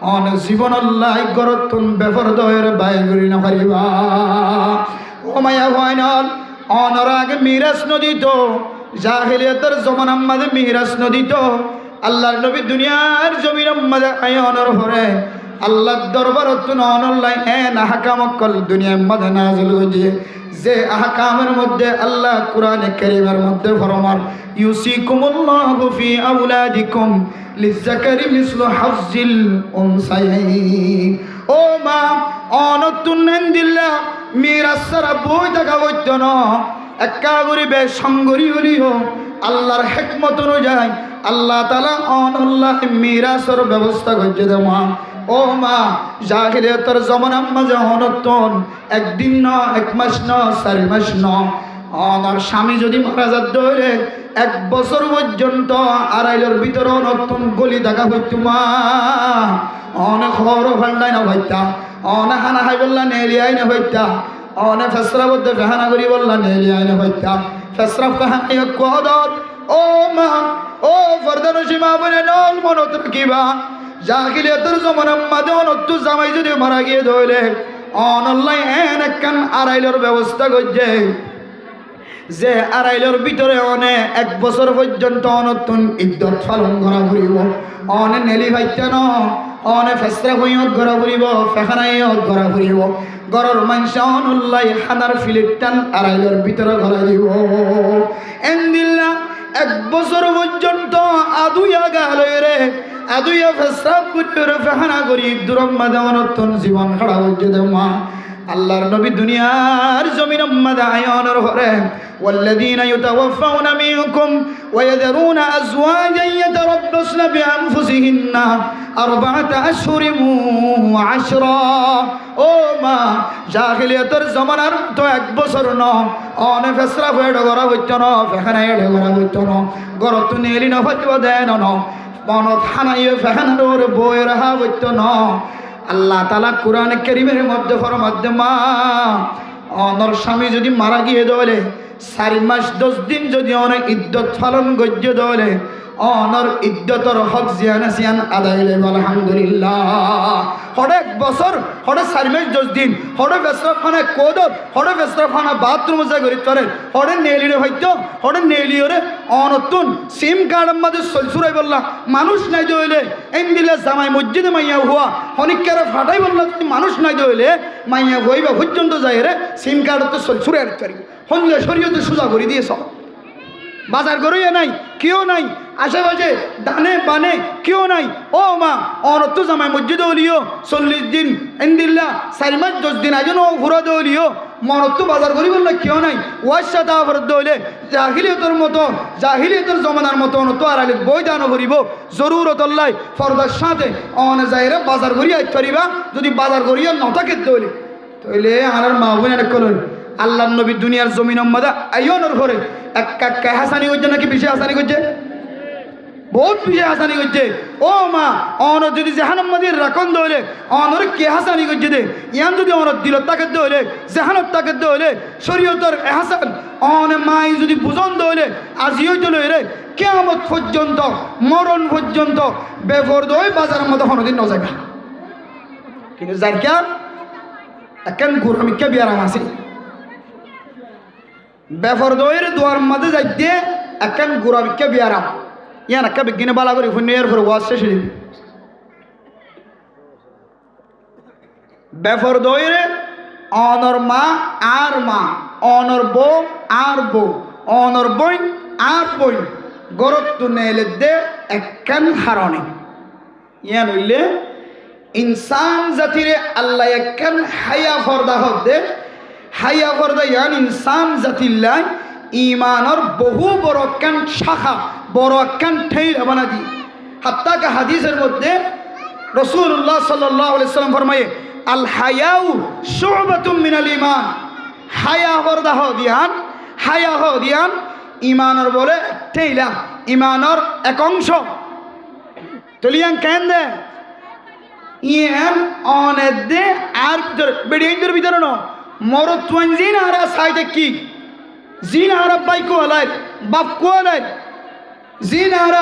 অন জীবন আল্লাহ গরতুন বেফর দয়ের বাই করি না পারিবা ও মায়া ভয়নল অনর আগে মিরাজ নদী তো জাহিলিয়াতের জমানার মাঝে মিরাজ নদী তো আল্লাহর নবী দুনিয়ার জমির মাঝে আয় অনর হরে আল্লাহর দরবারতুন অনল্লাহ এন আহকামকল দুনিয়ার মাঝে নাজিল হয়ে যে আহকামের মধ্যে আল্লাহ কুরআনে কারীমের মধ্যে ফরমান ইউসিকুমুল্লাহু ফি আওলাদিকুম লিযাকারি মিসলু হাজ্জিল উনসায়াইন ও মা অনতুন দিল্লা মিরাজ সারা বই দেখা হইত না একা গরিবে সঙ্গরি হলিও আল্লাহর হিকমত অনুযায়ী আল্লাহ তাআলা অনল্লাহ মিরাজের ব্যবস্থা করতে দেওয়া ও মা জাহিলিয়াতের জমানার মাঝে অনতন একদিন ন এক মাস ন 4 মাস ন অনার স্বামী যদি মারা যাত ধরে 1 বছর পর্যন্ত আড়াইলের ভিতরে নতুন গলি দেখা হইতো মা অনেক খবর ফান্ডাই না হইতা অনেক খানা খাই বললা নেলিয়াই না হইতা অনেক ফেসরা বলতে ফেহানা করি বললা নেলিয়াই না হইতা ফেসরা ফেহানি কদত ও মা ও ফরদানসি মা বলে নল মনত কিবা জাহিলিয়াতের জমানার মাঝে অনত্তু জামাই যদি মারা গিয়ে ধরলে অনলাইন একখান আড়াইলের ব্যবস্থা করছে যে আড়াইলের ভিতরে অনে 1 বছর পর্যন্ত নতুন ইদ্যত পালন করা ঘুরিব অনে নেলি ভাইতেন অনে ফেসরা হইয়ত ঘরা ঘুরিব ফেখানাইয়ত ঘরা ঘুরিব গরর মানুষ অনল্লাই খানার ফিলিটান আড়াইলের ভিতরে ঘরা দিব এন্দিল্লা 1 বছর পর্যন্ত আদুয়া গালয় রে আদুয়া ফেসরাব করে ফেখানা করি দুরম্মা দেওয়ানতন জীবন খাড়া হইতে দেওয়া আল্লাহর নবী দুনিয়ার জমিন উম্মাদা আয়ানোর ঘরে والذين يتوفون منكم ويذرون أزواجا يتربصن بأنفسهن 4 أشهر وعشرا ও মা জাহিলিয়াতের জমানার তো 1 বছর ন অনে ফেসরা হয়ে ডগরা হইতো না ফেখানা ডগরা হইতো না গরত নেলি না হইতো দেন না মনত হানাইয়ে ফেখানার বই রাহা হইতো না আল্লাহ তাআলা কোরআন কারীমের মধ্যে ফরমাতে মা অনর স্বামী যদি মারা গিয়ে দলে 4 মাস 10 দিন যদি অনেক ইদ্যত পালন গজ্য দলে অনর ইদ্যতর হক জিয়ানা সিয়ান আদায় হইবে আলহামদুলিল্লাহ হড়ে 1 বছর হড়ে 4 মাস 10 দিন হড়ে বেসরখানা কোদত হড়ে বেসরখানা বাথরুম যা করি তরে হড়ে নেলিরে হইতো হড়ে নেলিরে অনতুন সিম কার্ড আমাদের সলসুরাই বললা মানুষ নাই দইলে এন্দিলা জামাই মসজিদে মাইয়া হুয়া হনিকারে ফাটাই বললা যদি মানুষ নাই দইলে মাইয়া হইবা পর্যন্ত যায় রে সিম কার্ড তো সলসুরাই করি হনলে শরীয়তে সুজা করে দিয়েছ বাজার গরুয়ে নাই কেউ নাই আশেপাশে ডানে বানে কেউ নাই ও মা অনত্ত জামাই মসজিদে হলিও 40 দিন এন্দিল্লা 4 মাস 10 দিন আজন ঘুরা দলিও মনত বাজার করি বললে কেউ নাই ওয়াশা তাফর দইলে জাহিলিয়তের মতো জাহিলিয়তের জমানার মতো অনত আড়ালে বই দান করিব জরুরত আল্লাহ ফরদার সাথে অনে যাইরে বাজার করি আইতে পারিবা যদি বাজার করিয়া নতাকে দইলে তইলে আর মা বোনের কলই আল্লাহর নবী দুনিয়ার জমিন উম্মাদা আইয়নের ঘরে এক হাসানি হইছে নাকি বেশি হাসানি করছে বহুত বেশি হাসানি করছে ও মা অন যদি জাহান্নামের রাখন দইলে অনর কে হাসানি করছে দে ইয়ান যদি অনর দিল তাকে দইলে জাহান্নাম তাকে দইলে শরীয়তের ইহসান অন মাই যদি বুঝন দইলে আজিও চলে রে কিয়ামত পর্যন্ত মরণ পর্যন্ত বেফরদ হই বাজারের মধ্যে কোনদিন ন যাবে কিন্তু জারকা একখান গুরমি কে বিয়ারাম আছে বেফরদয়ের দুয়ার মাঝে যাইতে একখান গুরাবিকে বিয়ারাম ইয়ান একটা বিজ্ঞানে বালা করি ফুনিয়ার পরে ওয়াজ শেষ হয়ে বেফরদয়ের অনর মা আর মা অনর বউ আর বউ অনর বইন আর বইন গরত নেলে দে একখান হারণে ইয়ান হইলে ইনসান জাতিরে আল্লাহ একখান হায়া ফরদা হক দে হায়া ফরদা ইয়ান ইনসান জাতিল্লাহ ইমানর বহু বড় একখান শাখা বড় একখান ঠেইল বানা দি হাত্তাকা হাদিসের মধ্যে রাসূলুল্লাহ সাল্লাল্লাহু আলাইহি সাল্লাম ফরমায়ে আল হায়াউ শুবাতুম মিনাল ঈমান হায়া ফরদা হ দিয়ান ইমানর বলে ঠেইলা ইমানর এক অংশ তলিয়ান কেন দে ইয়ান অনেক দে আর বেডিয়ের ভিতরে ন মরত তুয়ানজিন আর সাইতে কি জিন আর বাই কোয়ালাই বাপ কোয়ালাই জিন আর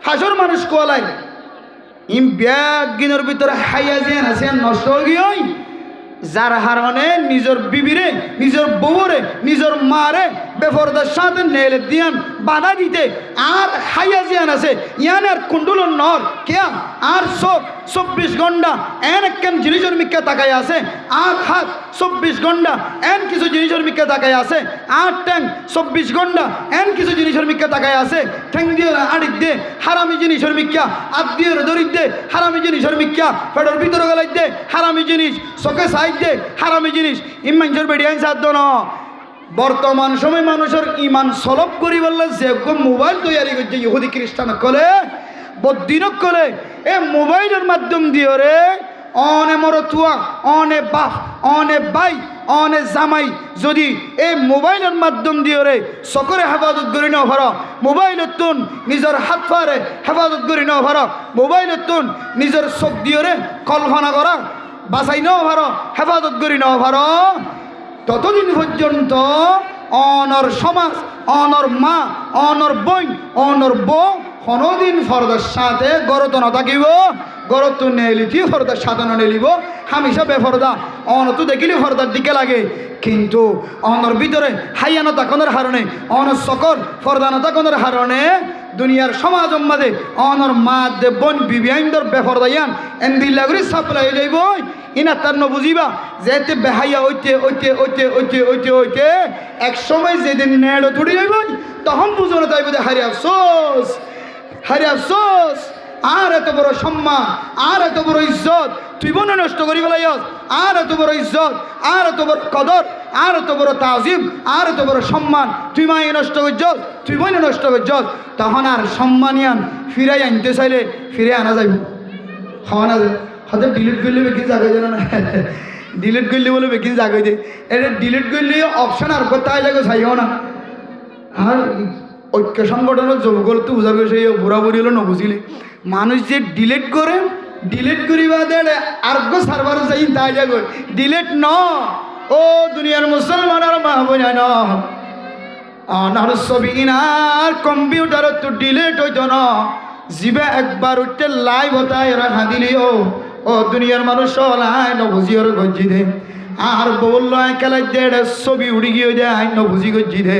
হাসর মানুষ কোয়ালাই ইম ব্যাগ গিনের ভিতরে হাইয়া জিয়ান আছে নষ্ট গিয়ে যার হারণে নিজের বিবিরে নিজের বউরে নিজের মারে বেফরদার সাথে নেলে দিয়ান বাধা দিতে আর হাইয়া জিয়ান আছে ইয়ান আর কুণ্ডুলন নর কেয়া আর সব 24 ঘন্টা এন একখান জিনিসের মিক্কা তাকাই আছে আর হাত 24 ঘন্টা এন কিছু জিনিসের মিক্কা তাকাই আছে আর ট্যাং 24 ঘন্টা এন কিছু জিনিসের মিক্কা তাকাই আছে ঠ্যাং দিয়ে আড়িক দে হারামি জিনিসের মিক্কা আত দিয়ে দরিক দে হারামি জিনিসের মিক্কা ফেডার ভিতরে গলাই দে হারামি জিনিস চোখে সাইড দে হারামি জিনিস ইমানজোর বেডিয়ান সাধ্য ন বর্তমান সময় মানুষের ইমান সলভ করি বললে যে মোবাইল তৈরি করছে ইহুদি খ্রিস্টান কলে বদিনক কলে এ মোবাইলের মাধ্যম দিয়ে রে অনে মরতুয়া অনে বাপ অনে বাই অনে জামাই যদি এই মোবাইলের মাধ্যম দিয়ে রে সকলে হেফাজত করি ন ভার মোবাইলের তুন নিজের হাত পারে হেফাজত করি ন ভার মোবাইলের তুন নিজের চোখ দিয়ে রে কল্পনা করা বাঁচাই ন ভার হেফাজত করি ন ভার ততদিন পর্যন্ত অনর সমাজ অনর মা অনর বই অনর বউ কোনোদিন ফরদার সাথে গরত ন থাকিব গরত নেলিটি ফরদার সাথে নেলিব হামেশা বেফরদা অনত দেখিলে ফরদার দিকে লাগে কিন্তু অনর ভিতরে হাইয়ানো তাকনের হারণে অনর সকর ফরদানো তাকনের হারণে দুনিয়ার সমাজ মাঝে অনর মা দে বোন বিবি আইন্দর বেফরদাইয়ান এন্দিল্লা করে সাপ্লাই যাইব ইনা তার ন বুঝিবা যেতে বেহাইয়া ওইতে ওইতে ওইতে ওইতে ওইতে ওইতে এক সময় যেদিন নেড়ো তুড়ি যাইব তখন বুঝো না তাইব হারি আফসোস হারি আফসোস আর এত বড় সম্মান আর এত বড় ইজ্জত তুই বোন নষ্ট করি ফেলাইস আর এত বড় ইজ্জত আর এত বড় কদর আর এত বড় তাজিম আর এত বড় সম্মান তুই মায়ে নষ্ট করছস তুই বোন নষ্ট করছস তখন আর সম্মানিয়ান ফিরাই আনতে চাইলে ফিরে আনা যাইব খাওয়া না যায় হয়তো ডিলিট করলে বেশি জাগাই জানো না ডিলিট করলে বলে বেশি জাগাই দে এটা ডিলিট করলে অপশন আর কোথায় জায়গা চাইও না আর ঐক্য সংগঠনের যোগগুলো তো বুঝা গেছে বুড়া বুড়ি হলো নবুঝিলে মানুষ যে ডিলিট করে ডিলিট করিবা দেড় আর্গ সার্ভার যাই তাই যাগো ডিলিট ন ও দুনিয়ার মুসলমান আর মা বোঝা ন অনার ছবি ইনার কম্পিউটার তো ডিলিট হইতো না জিবে একবার উঠতে লাইভ হতায় এরা হাঁদিলিও ও দুনিয়ার মানুষ লাই নবুঝি ওর গজ্জি দে আর বলল খেলাই দেড় ছবি উড়ি গিয়ে দেয় নবুঝি গজ্জি দে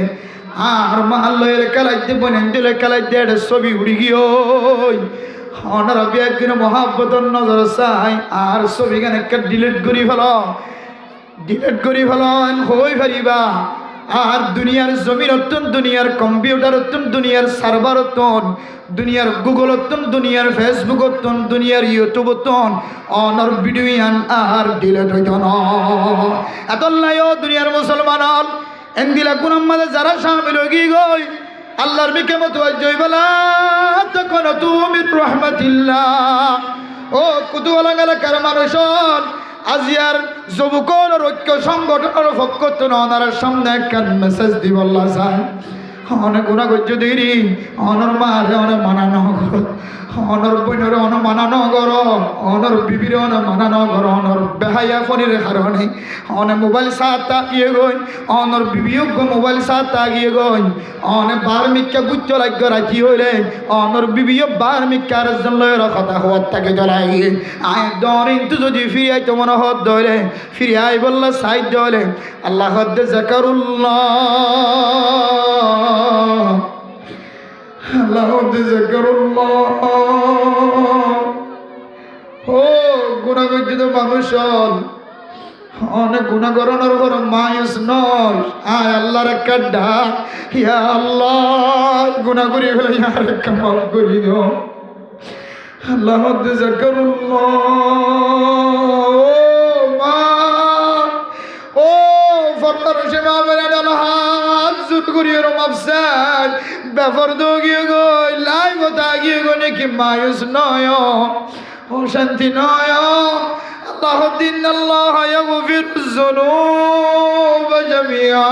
আর মাল্লের খেলাইতে বনেন্দিলে খেলাই দেড় ছবি উড়ি গিয়ে অনার একদিন মহাব্বতর নজর চাই আর ছবি গান একটা ডিলিট করি ফেল হই পারিবা আর দুনিয়ার জমির অত্যন দুনিয়ার কম্পিউটার অত্যন দুনিয়ার সার্ভার অত্যন দুনিয়ার গুগল অত্যন দুনিয়ার ফেসবুক অত্যন দুনিয়ার ইউটিউব অত্যন অনর ভিডিও আর ডিলিট হইত না এত নাই দুনিয়ার মুসলমান এন্দিলা গুনার মাঝে যারা শামিল হয়ে গই আল্লাহর বিকে মতো জয়বেলা তখন তুমি রহমতিল্লাহ ও কুতুয়ালাঙ্গালা কার মানুষ আজিয়ার যুবকর ঐক্য সংগঠনের পক্ষ ওনার সামনে একটা মেসেজ দিব আল্লাহ চাই অনেক গুণা করছো দেরি অনর মারে অনেক মানানো করো অনর বইনের অনেক মানানো করো অনর বিবির অনেক মানানো করো অনর বেহাইয়া ফোনের কারণে অনেক মোবাইল সাত তাকিয়ে গই অনর বিবিয়োগ্য মোবাইল সাত তাকিয়ে গই অনেক বার মিথ্যা গুচ্ছ লাগ্য রাখি হইলে অনর বিবিও বার মিথ্যার জন্য কথা হওয়ার তাকে চলাই আয় দর কিন্তু যদি ফিরে আইতো মনে হত ধরে ফিরে আই বললা সাইড ধরে আল্লাহ হদ্দে জাকারুল্লাহ আল্লাহ জাকারুল্লাহ ও গুণা গজ্জিত মানুষ অনেক গুণা করানোর পর মায়ুস নয় আয় আল্লাহর একটা ডাক ইয়া আল্লাহ গুণা করি ফেলে আর একটা মাফ করি দিও আল্লাহ জাকারুল্লাহ ও মা ও ফরমার সে মা বেরান হাত জুট করিও মাফসাদ বেফর দো গিয়ে গই লাই বতা গিয়ে গো নাকি মায়ুস নয় ও শান্তি নয় আল্লাহ দিন আল্লাহ ইয়াগফির যুনুব জামিআ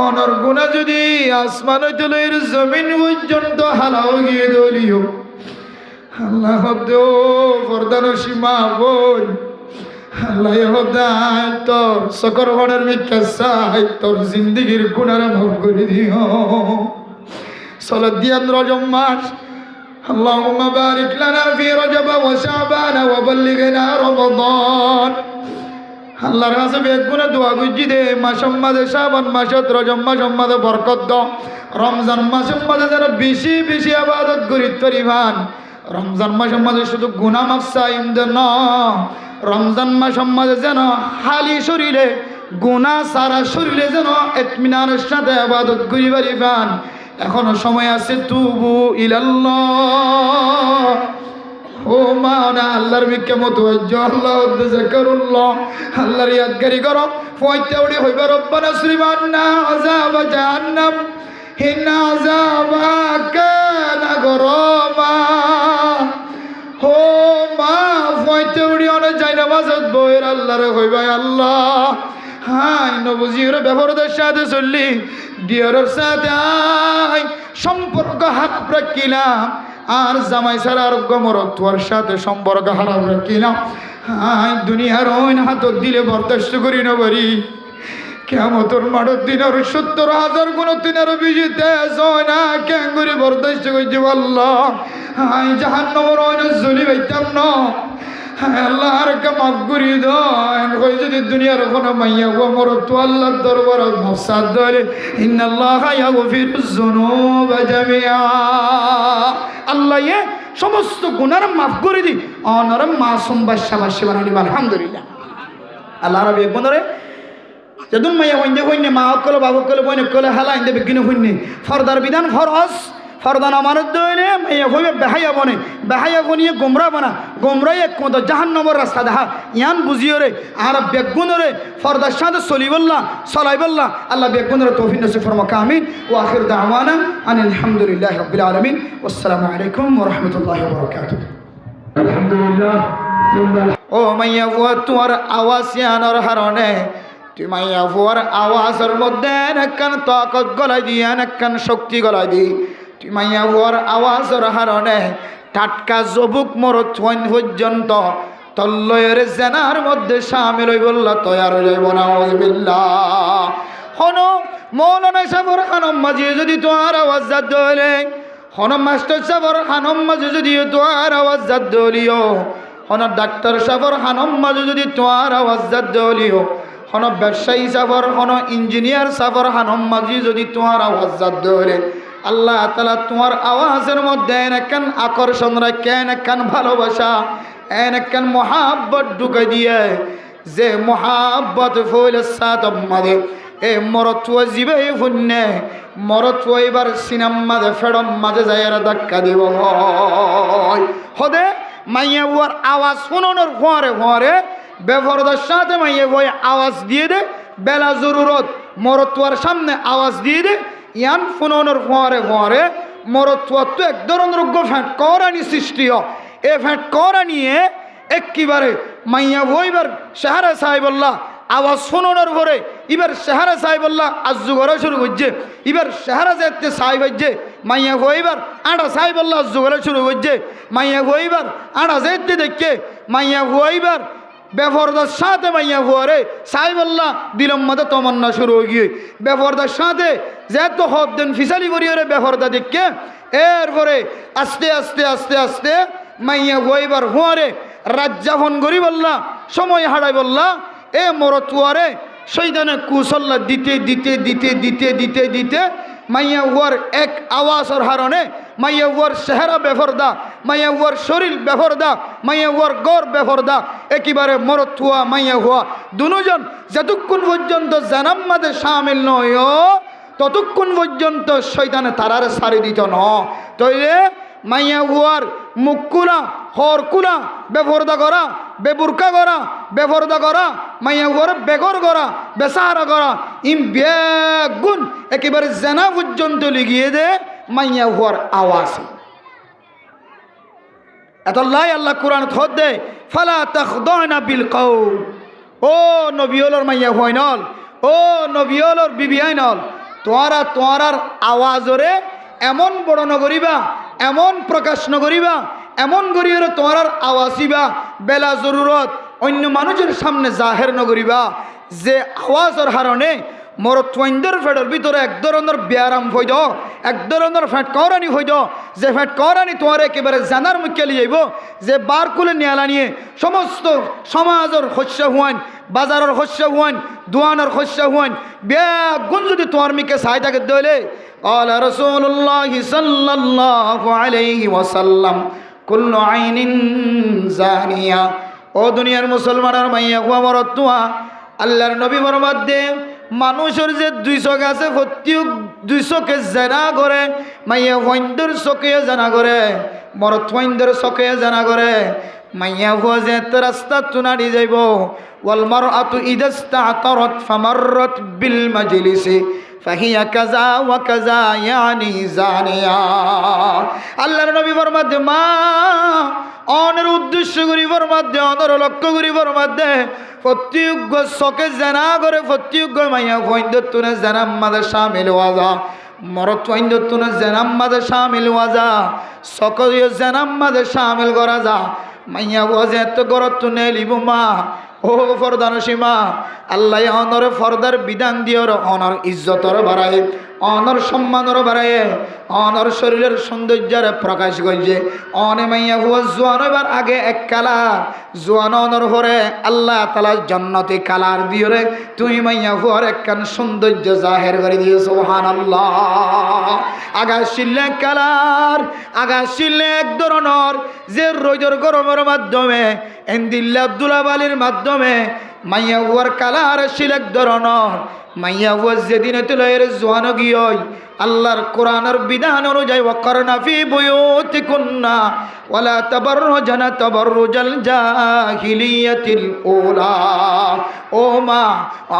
অনর গুনাহ যদি আসমান হইতে লইর জমিন পর্যন্ত হালাও গিয়ে দলিও আল্লাহ দো ফরদান সীমা বই আল্লাহ হদায় তোর সকর বনের মিথ্যা চাই তোর জিন্দগির গুনার মাফ করে দিও সালাত দিয়ান রজব মাস আল্লাহুম্মা বারিক লানা ফি রজব ওয়া শাবান ওয়া বাল্লিগনা রমাদান আল্লাহর কাছে বেগুনে দোয়া করছি দে মাসের মাঝে শাবান মাসত রজব মাসের মাঝে বরকত দাও রমজান মাসের মাঝে যেন বেশি বেশি ইবাদত করি তরিবান রমজান মাসের মাঝে শুধু গুনাহ মাফ চাইম দেন রমজান মাসের মাঝে যেন হালি শরীরে গুনাহ সারা শরীরে যেন ইতমিনানের সাথে ইবাদত করি পারিবান এখনো সময় আছে তুবু ইলাল্লাহ ও মা না আল্লাহর বিকে মতো আল্লাহ যাকারুল্লাহ আল্লাহর ইয়াদগারি করো ফয়তে উড়ি হইবা রব্বানা শ্রীমান্না আযাব জাহান্নাম হিনা আযাবা কানা গরমা ও মা ফয়তে উড়ি অনে যাই নামাজত বইর আল্লাহ আল্লাহরে হইবাই আল্লাহ হাই নবজির ব্যবহারদের সাথে চললি ডিয়রের সাথে আই সম্পর্ক হারাপ রাখিলাম আর জামাই ছাড়া আর গমরত্বর সাথে সম্পর্ক হারাপ রাখিলাম হাই দুনিয়ার ওইন হাতত দিলে বরদাস্ত করি না পারি কেমতর মাঠের দিনের 70,000 গুণ দিনের বিজিতে হয় না কেন করে বরদাস্ত করছি আল্লাহ হাই জাহান্নামের ওইন জ্বলি পাইতাম না আল্লাহ আর কে মাফ করি দেন কই যদি দুনিয়ার কোনো মাইয়া গো মোর তো আল্লাহর দরবারে মাফসাদ ধরে ইন্নাল্লাহা ইয়াগফিরুজ যুনুবা জামিআ আল্লাহ এ সমস্ত গুনাহ মাফ করে দি অনর মাসুম বাদশা বানানি আলহামদুলিল্লাহ আল্লাহ রাব্বি বন্দরে যদুন মাইয়া হইনে মা কল বাবু কল বইনে কল হালা ইন্দে বিগিন হইনে ফরদার বিধান ফরজ ফরদান আমার দইলে মাইয়া হইবে বেহাইয়া বনিয়ে গোমরা বানা গোমরাই এক মতো জাহান্নামের রাস্তা দেখা ইয়ান বুঝিওরে আর বেগুনরে ফরদার সাথে চলিবল্লা চলাইবল্লা আল্লাহ বেগুনরে তৌফিক নসিব ফরমাকা আমিন ওয়া আখির দাওয়ানা আনিল হামদুলিল্লাহি রাব্বিল আলামিন আসসালামু আলাইকুম ওয়া রাহমাতুল্লাহি ওয়া বারাকাতুহু আলহামদুলিল্লাহ ও মাইয়া ওয়া তোমার আওয়াজ ইয়ানোর হারনে তুই মাইয়া ওয়ার আওয়াজের মধ্যে একখান তাকত গলাই দিয়ে একখান শক্তি গলাই দি তুই মাইয়া ওয়ার আওয়াজের হারনে টাটকা জবুক মরত পর্যন্ত তল্লয়ের জেনার মধ্যে শামিল হই বললা তৈয়ার যাইব না আউযুবিল্লাহ হনো মৌলানা সাহেবের খানম মাঝে যদি তোমার আওয়াজ জাত দলে হনো মাস্টার সাহেবের খানম মাঝে যদি তোমার আওয়াজ জাত দলিও হনো ডাক্তার সাহেবের খানম মাঝে যদি তোমার আওয়াজ জাত দলিও হনো ব্যবসায়ী সাফর হনো ইঞ্জিনিয়ার সাফর হানম মাঝি যদি তোমার আওয়াজ জাত ধরে আল্লাহ তাআলা তোমার আওয়াজের মধ্যে একখান আকর্ষণ রাখেন একখান ভালোবাসা একখান মহাব্বত ঢুকে দিয়ে যে মহাব্বত ফুল সাত মাদে এ মরত্ব জীবে ফুন্নে মরত্ব এবার সিনাম মাঝে ফেড়ন মাঝে যায় ধাক্কা দিব হদে মাইয়া ওয়ার আওয়াজ শুনোনোর ফোয়ারে বেফরদার সাথে মাইয়ে বই আওয়াজ দিয়ে দে বেলা জরুরত মরতুয়ার সামনে আওয়াজ দিয়ে দে ইয়ান ফোনের ফোয়ারে মরতুয়ার তো এক ধরনের ফ্যাট করানি সৃষ্টি এ ফ্যাট করা নিয়ে একেবারে মাইয়া বইবার শাহরা সাহেবল্লাহ আওয়াজ শোনানোর পরে এবার শাহরা সাহেবল্লাহ আজ্জু করা শুরু করছে এবার শাহরা যাইতে সাহেব হচ্ছে মাইয়া বইবার আড়া সাহেবল্লাহ আজ্জু করা শুরু করছে মাইয়া বইবার আড়া যাইতে দেখে মাইয়া বইবার বেফরদার সাথে মাইয়া ফুয়ারে সাহেবল্লাহ দিলম মতো তমন্না শুরু হয়ে গিয়ে বেফরদার সাথে যেত হব দেন ফিসালি করিয়ে বেফরদা দেখে এরপরে আস্তে আস্তে আস্তে আস্তে মাইয়া ফুয়াইবার ফুয়ারে রাজ্জাফন করি বললা সময় হারাই বললা এ মরতুয়ারে সেইদানে কুসল্লা দিতে দিতে দিতে দিতে দিতে দিতে মাইয়া ওয়ার এক আওয়াজের হারণে মাইয়া ওয়ার চেহারা বেফরদা মাইয়া ওয়ার শরীর বেফরদা মাইয়া ওয়ার গড় বেফরদা একেবারে মরতুয়া মাইয়া হওয়া দুজন যতক্ষণ পর্যন্ত জানাম মাঝে সামিল নয় ততক্ষণ পর্যন্ত শয়তানে তারারে সারি দিত ন তইলে মাইয়া ওয়ার মুখকুলা হরকুলা বেফরদা করা বেবুরকা করা বেফরদা করা মাইয়া ওয়ার বেগর করা বেসাহারা করা ইম বেগুন একেবারে জানা পর্যন্ত লিগিয়ে দে মাইয়া ওয়ার আওয়াজ এতলাই আল্লাহ কোরআন খোদ দে ফালা তাখদানা বিল কওল ও নবিয়লর মাইয়া হইনল ও নবিয়লর বিবি আইনল তোয়ারার আওয়াজরে এমন বড় নগরিবা এমন প্রকাশ নগরিবা এমন করিয়ে তোমার আওয়াজিবা বেলা জরুরত অন্য মানুষের সামনে জাহের নগরিবা যে আওয়াজের হারণে মরত্বইন্দের ফেডের ভিতরে এক ধরনের ব্যায়াম হইদ এক ধরনের ফ্যাট করানি হইদ যে ফ্যাট করানি তোমার একেবারে জানার মুখে লিয়ে যাইব যে বার কুলে নিয়ালা নিয়ে সমস্ত সমাজের শস্য হুয়ান বাজারের শস্য হুয়ান দোয়ানের শস্য হুয়ান বেগুন যদি তোমার মিকে চাই থাকে দইলে قال رسول الله صلى الله عليه وسلم كل عين زانية ও দুনিয়ার মুসলমানের মাইয়া কুয়া মরতুয়া আল্লাহর নবী বরবাদ দে মানুষের যে 200 আছে প্রত্যেক 200 কে জানা করে মাইয়া ওয়াইন্দের চোখে জানা করে মরত ওয়াইন্দের চোখে জানা করে মাইয়া কুয়া যে রাস্তা তুনাড়ি যাইব ওয়াল মারআতু ইদাস্তাতারাত ফামাররাত বিল মাজলিসি ফাহিয়া কাজা ওয়া কাজা ইয়ানি জানিয়া আল্লাহর নবী ফরমাতে মা অনের উদ্দেশ্য করিবার মধ্যে অনর লক্ষ্য করিবার মধ্যে প্রত্যেক চকে জানা করে প্রত্যেক মাইয়া ফৈন্দতুনে জানাম মাদে শামিল ওয়াজা মরত ফৈন্দতুনে জানাম মাদে শামিল ওয়াজা সকলে জানাম মাদে শামিল করা যা মাইয়া ওয়াজে এত গরত নে লিবুমা ও ফরদার সীমা আল্লাহ অনর ফরদার বিধান দিয়র অনর ইজ্জতর বাড়ায় অনর সম্মানর বাড়ায় অনর শরীরের সৌন্দর্যের প্রকাশ করছে অনে মাইয়া হুয়া জোয়ান এবার আগে এক কালার জোয়ান অনর হরে আল্লাহ তালা জন্নতি কালার দিয়রে তুই মাইয়া হুয়ার একখান সৌন্দর্য জাহের করে দিও সুবহানাল্লাহ আগাশিলে কালার আগাশিলে এক ধরনের যে রোদের গরমের মাধ্যমে এন্দিল্লা দুলাবালির মাধ্যমে মাইয়া হুয়ার কালার শিলেক ধরনের মাইয়া হুয়া যেদিন তুলের জোয়ান গিয়ে আল্লাহর কোরআনের বিধান অনুযায়ী ওয়াকরনা ফি বুয়ুতিকুন্না ওয়ালা তাবাররুজনা তাবাররুজাল জাহিলিয়াতিল উলা ও মা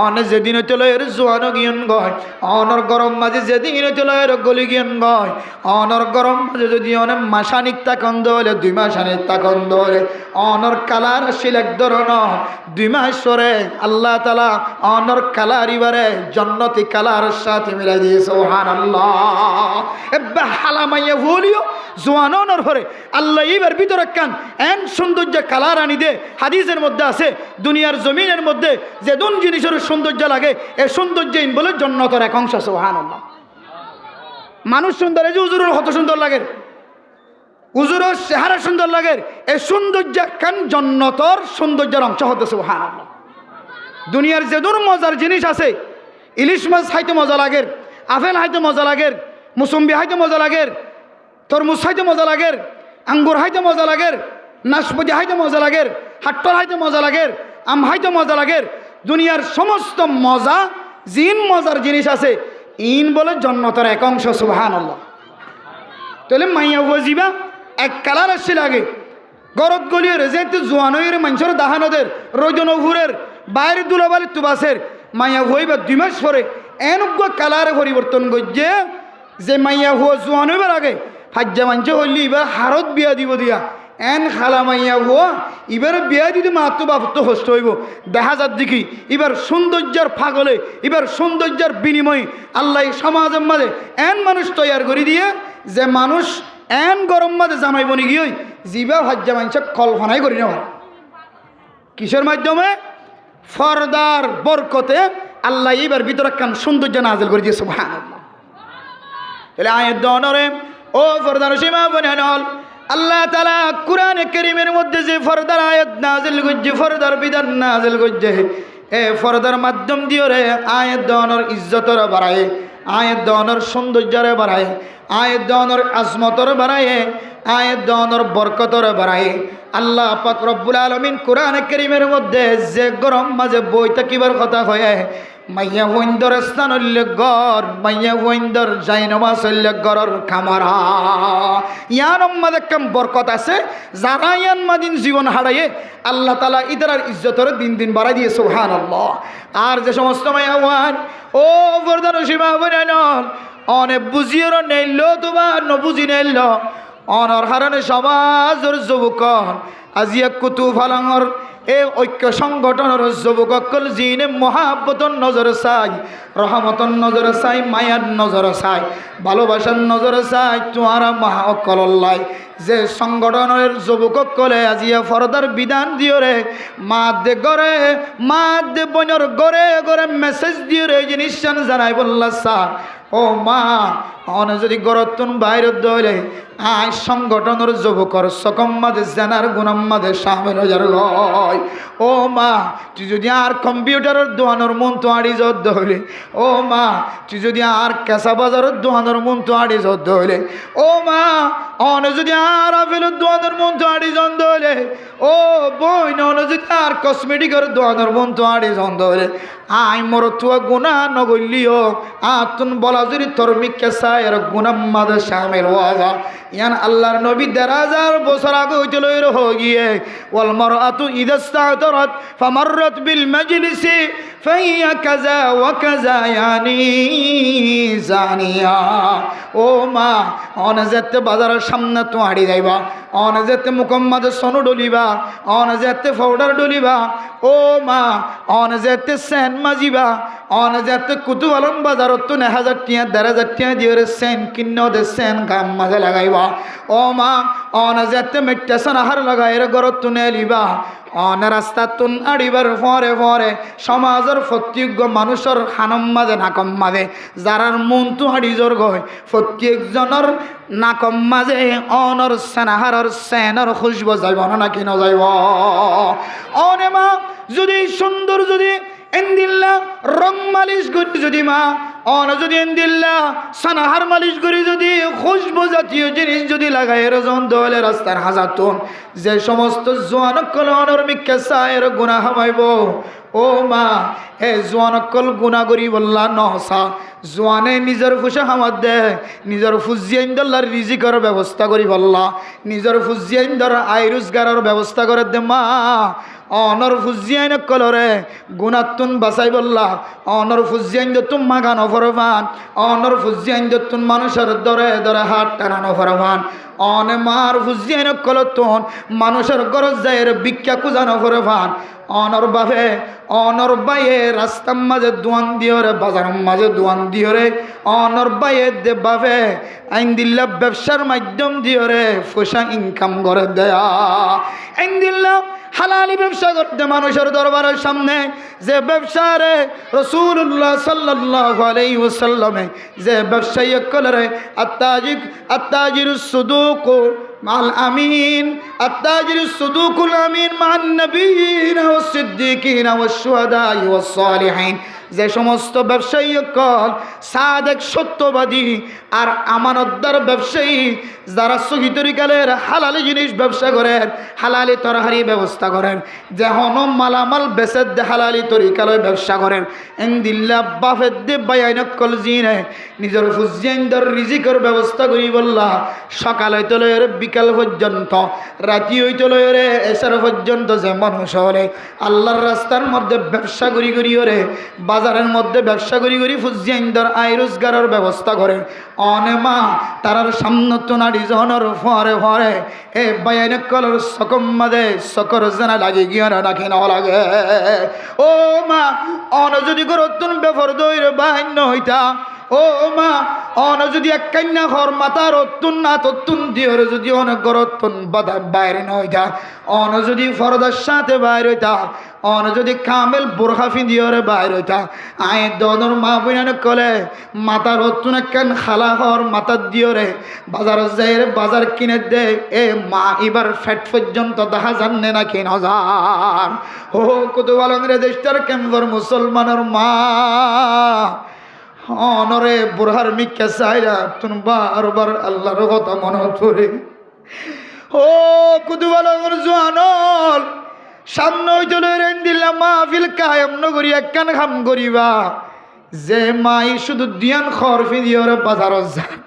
অন যেদিন তুলের জোয়ান গিয়ন গয় অনর গরম মাঝে যেদিন তুলের গলি গিয়ন গয় অনর গরম মাঝে যদি অনেক মাসানিক তাকন দলে 2 মাসানিক তাকন দলে অনর কালার শিলেক ধরনের 2 মাস পরে আল্লাহ তাআলা অনর কালার ইবারে জান্নাতি কালারের সাথে মিলাই দিয়ে সুবহানাল্লাহ এব্বা হালামাইয়া ভুলিও জোয়ানর হরে আল্লাহ এইবার ভিতরে কান এন সৌন্দর্য কালার আনি দে হাদিসের মধ্যে আছে দুনিয়ার জমিনের মধ্যে যে দুন জিনিসের সৌন্দর্য লাগে এই সৌন্দর্য ইন বলে জান্নাতের এক অংশ সুবহানাল্লাহ মানুষ সুন্দর এই যে হুজুরের কত সুন্দর লাগে হুজুরের চেহারা সুন্দর লাগে এই সৌন্দর্য কান জান্নাতের সৌন্দর্যের অংশ হতে সুবহানাল্লাহ দুনিয়ার যে দুন মজার জিনিস আছে ইলিশ মাছ খাইতে মজা লাগে আপেল খাইতে মজা লাগে মুসম্বি খাইতে মজা লাগে তরমুজ খাইতে মজা লাগে আঙ্গুর খাইতে মজা লাগে নাশপাতি খাইতে মজা লাগে হাট্টর খাইতে মজা লাগে আম খাইতে মজা লাগে দুনিয়ার সমস্ত মজা জিন মজার জিনিস আছে ইন বলে জান্নাতের এক অংশ সুবহানাল্লাহ তাহলে মাইয়া বুঝিবা এক কালার আসছে লাগে গরত গলিয়ে রেজেতে জোয়ানয়ের মানুষের দাহানদের রোজনহুরের বাইরে দুলাবালি তুবাসের মাইয়া হইবা 2 মাস পরে এনজ্ঞ কালারে পরিবর্তন করছে যে মাইয়া হুয়া জোয়ান হইবার আগে হাজ্জা মানছে হইলি এবার হারত বিয়া দিব দিয়া এন খালা মাইয়া হুয়া এবার বিয়া দিতে মাত্র বাপত্ব হস্ত হইব দেখা যার দেখি এবার সৌন্দর্যের ফাগলে এবার সৌন্দর্যের বিনিময়ে আল্লাহ সমাজের মাঝে এন মানুষ তৈয়ার করে দিয়ে যে মানুষ এন গরম মাঝে জামাই বনি গিয়ে জিবা হাজ্জা মানছে কল্পনাই করি নেওয়া কিসের মাধ্যমে ফরদার বরকতে আল্লাহ এইবার ভিতরে কান সৌন্দর্য নাজিল করে দিয়ে সুবহানাল্লাহ তাহলে আয়াত দনরে ও ফরদার সীমা বনানল আল্লাহ তাআলা কোরআনে কারীমের মধ্যে যে ফরদার আয়াত নাজিল করছে ফরদার বিধান নাজিল করছে এ ফরদার মাধ্যম দিয়ে রে আয়াত দনর ইজ্জতর বাড়ায় আয়াত দনর সৌন্দর্যের বাড়ায় আয়াত দনর আজমতর বাড়ায় আয়াত দনর বরকতর বাড়ায় আল্লাহ পাক রব্বুল আলামিন কোরআনে কারীমের মধ্যে যে গরম মাঝে বই থাকিবার কথা হয় মাইয়া ওইন্দর স্থান উল্লেখ গর মাইয়া ওইন্দর জাইনমাস উল্লেখ গরর খামারা ইয়ান মাঝে কাম বরকত আছে যারা ইয়ান মাদিন জীবন হারাইয়ে আল্লাহ তাআলা ইদারার ইজ্জতর দিন দিন বাড়াই দিয়ে সুবহানাল্লাহ আর যে সমস্ত মাইয়া ওয়ান ও ফরদার সীমা বনানল অনে বুঝিয়ের নেইল তোবা নবুঝি নেইল অনর হারণে সমাজের যুবক আজিয়া কুতু ফালাঙর এ ঐক্য সংগঠনের যুবকল জিনে মহাব্বতর নজর চাই রহমতর নজর চাই মায়ার নজর চাই ভালোবাসার নজর চাই তোমারা মহাকল্লাই যে সংগঠনের যুবকলে আজিয়া ফরদার বিধান দিও রে মা দে গড়ে মা দে বনর গড়ে গড়ে মেসেজ দিও রে জিনিস জানাই বললা স্যার ও মা অনে যদি গরতুন বাইরে দইলে আই সংগঠনের যুবকর সকম মাঝে জানার গুণম মাঝে সামিল হাজার লয় ও মা তুই যদি আর কম্পিউটারের দোকানের মন তো আড়ি যত দইলে ও মা তুই যদি আর কেঁচা বাজারের দোকানের মন তো আড়ি যত দইলে ও মা অনে যদি আর আপেলের দোকানের মন তো আড়ি জন দইলে ও বই অনে যদি আর কসমেটিকের দোকানের মন তো আড়ি জন দইলে আই মোর তুয়া গুণা নগলিও আতুন বলা যদি তর্মিক কেসা এর গুণাম মাঝে সামিল হওয়া ইয়ান আল্লাহর নবী 1000 বছর আগে হইছিল এর হয়ে গিয়ে ওয়াল মারআতু ইদা ইস্তাতরাত ফামাররাত বিল মাজলিসি ফাইয়া কাজা ওয়া কাজা ইয়ানি জানিয়া। ও মা অন যেতে বাজারের সামনে তো হাঁড়ি যাইবা, অন যেতে মুকম্মদ সোনু ডলিবা, অন যেতে পাউডার ডলিবা। ও মা অন যেতে সেন মাজিবা, অন যেতে কুতুয়ালন বাজারত তো 1000 টিয়া 1500 টিয়া দিয়ে সেন কিন্ন দে সেন গাম মাঝে লাগাইবা। ও মা অন যেতে মেট্টেসন আহার লাগাইরে গরত তো নেলিবা। অন রাস্তা তুন আড়িবার ফরে ফরে সমাজের প্রত্যেক মানুষের খানম মাঝে নাকম মাঝে যারার মন তো হাড়ি জোর গয় প্রত্যেকজনের নাকম মাঝে অনর সেনাহারর সেনর খুশব যাইব না কি নযাইব। অনে মা যদি সুন্দর যদি এন্দিল্লা রং মালিশ করি যদি মা অন যদি এন্দিল্লা সানাহার মালিশ করি যদি খুশবু জাতীয় জিনিস যদি লাগাই রজন দলে রাস্তার হাজাতুন যে সমস্ত জোয়ানকল অনর মিক্কা সায়ের গুনাহ হামাইব। ও মা এ জোয়ানকল গুনাহ করি বললা নহসা জোয়ানে নিজের ফুসা হামাদ দে নিজের ফুজিয়াইন্দলার রিজিকের ব্যবস্থা করি বললা নিজের ফুজিয়াইন্দর আয় রোজগারের ব্যবস্থা করে দে মা। অনর ফুজিয়াইন কলরে গুণাতুন বাসাই বললা অনর ফুজিয়াইন তুম মাগানো ফরফান অনর ফুজিয়াইন তুন মানুষের দরে দরে হাত টানানো ফরফান অনে মার ফুজিয়াইন কলতুন মানুষের গরজ যায় ভিক্ষা কুজানো ফরফান অনর বাপে অনর বাইয়ে রাস্তার মাঝে দোয়ান দিও রে বাজারের মাঝে দোয়ান দিও রে অনর বাইয়ে দে বাপে আইন দিল্লা ব্যবসার মাধ্যম দিও রে পয়সা ইনকাম করে দেয়া আইন দিল্লা হালালি ব্যবসা করতে মানুষের দরবারের সামনে যে ব্যবসা রে রাসূলুল্লাহ সাল্লাল্লাহু আলাইহি ওয়াসাল্লামে যে ব্যবসায়ী কলরে আত্তাজিরুস সুদুক মাল আমিন আত্তাজিরুস সুদুকুল আমিন মান নবিয়িন ওয়াস সিদ্দিকিন ওয়াস শুহাদা ওয়াস সালিহিন যে সমস্ত ব্যবসায়ী কল সাদেক সত্যবাদী আর আমানতদার ব্যবসায়ী যারা সহি তরিকালের হালালি জিনিস ব্যবসা করেন হালালি তরহারি ব্যবস্থা করেন যে হনম মালামাল বেচে দে হালালি তরিকালয় ব্যবসা করেন এন্দিল্লা বাফের দে বাইনক কল জিনে নিজের ফুজিয়াইন্দর রিজিকের ব্যবস্থা করি বললা সকাল হইতে লয়ের বিকাল পর্যন্ত রাতি হইতে লয়ের এসার পর্যন্ত যে মানুষ হলে আল্লাহর রাস্তার মধ্যে ব্যবসা করি ওরে বাজারের মধ্যে ব্যবসা করি ফুজিয়াইন্দর আয় রোজগারের ব্যবস্থা করেন অনে মা তারার সামনে তো নাড়ি জনের ফরে ফরে এ বাইন কলর সকম মাদে সকর জানা লাগে গিয়ে রাখে না লাগে। ও মা অন যদি করতুন বেফর দইরে বাহিন্য হইতা ও মা অন যদি এক কান্যা ঘর মাতার অতুন না ততুন দিওর যদি অনেক গরতুন বাধা বাইরে নইতা অন যদি ফরদার সাথে বাইর হইতা অন যদি কামেল বোরখা দিওরে বাইর হইতা আয় দনর মা বইন কলে মাতার অতুন একখান খালা ঘর মাতার দিওরে বাজার যাই বাজার কিনে দে এ মা এবার ফ্যাট পর্যন্ত দেখা জানে না কি নজার। ও কত বালংরে দেশটার কেমন মুসলমানের মা অনরে বুড়ার মিক্কা চাইরা তুমি বারবার আল্লাহর কথা মনে ধরে। ও কুতুবালগর জোয়ানল সামনে হইতে রেন দিলাম মাহফিল কায়েম নগরী একখান খাম করিবা যে মাই শুধু দিয়ান খরফি দিওরে বাজারত যান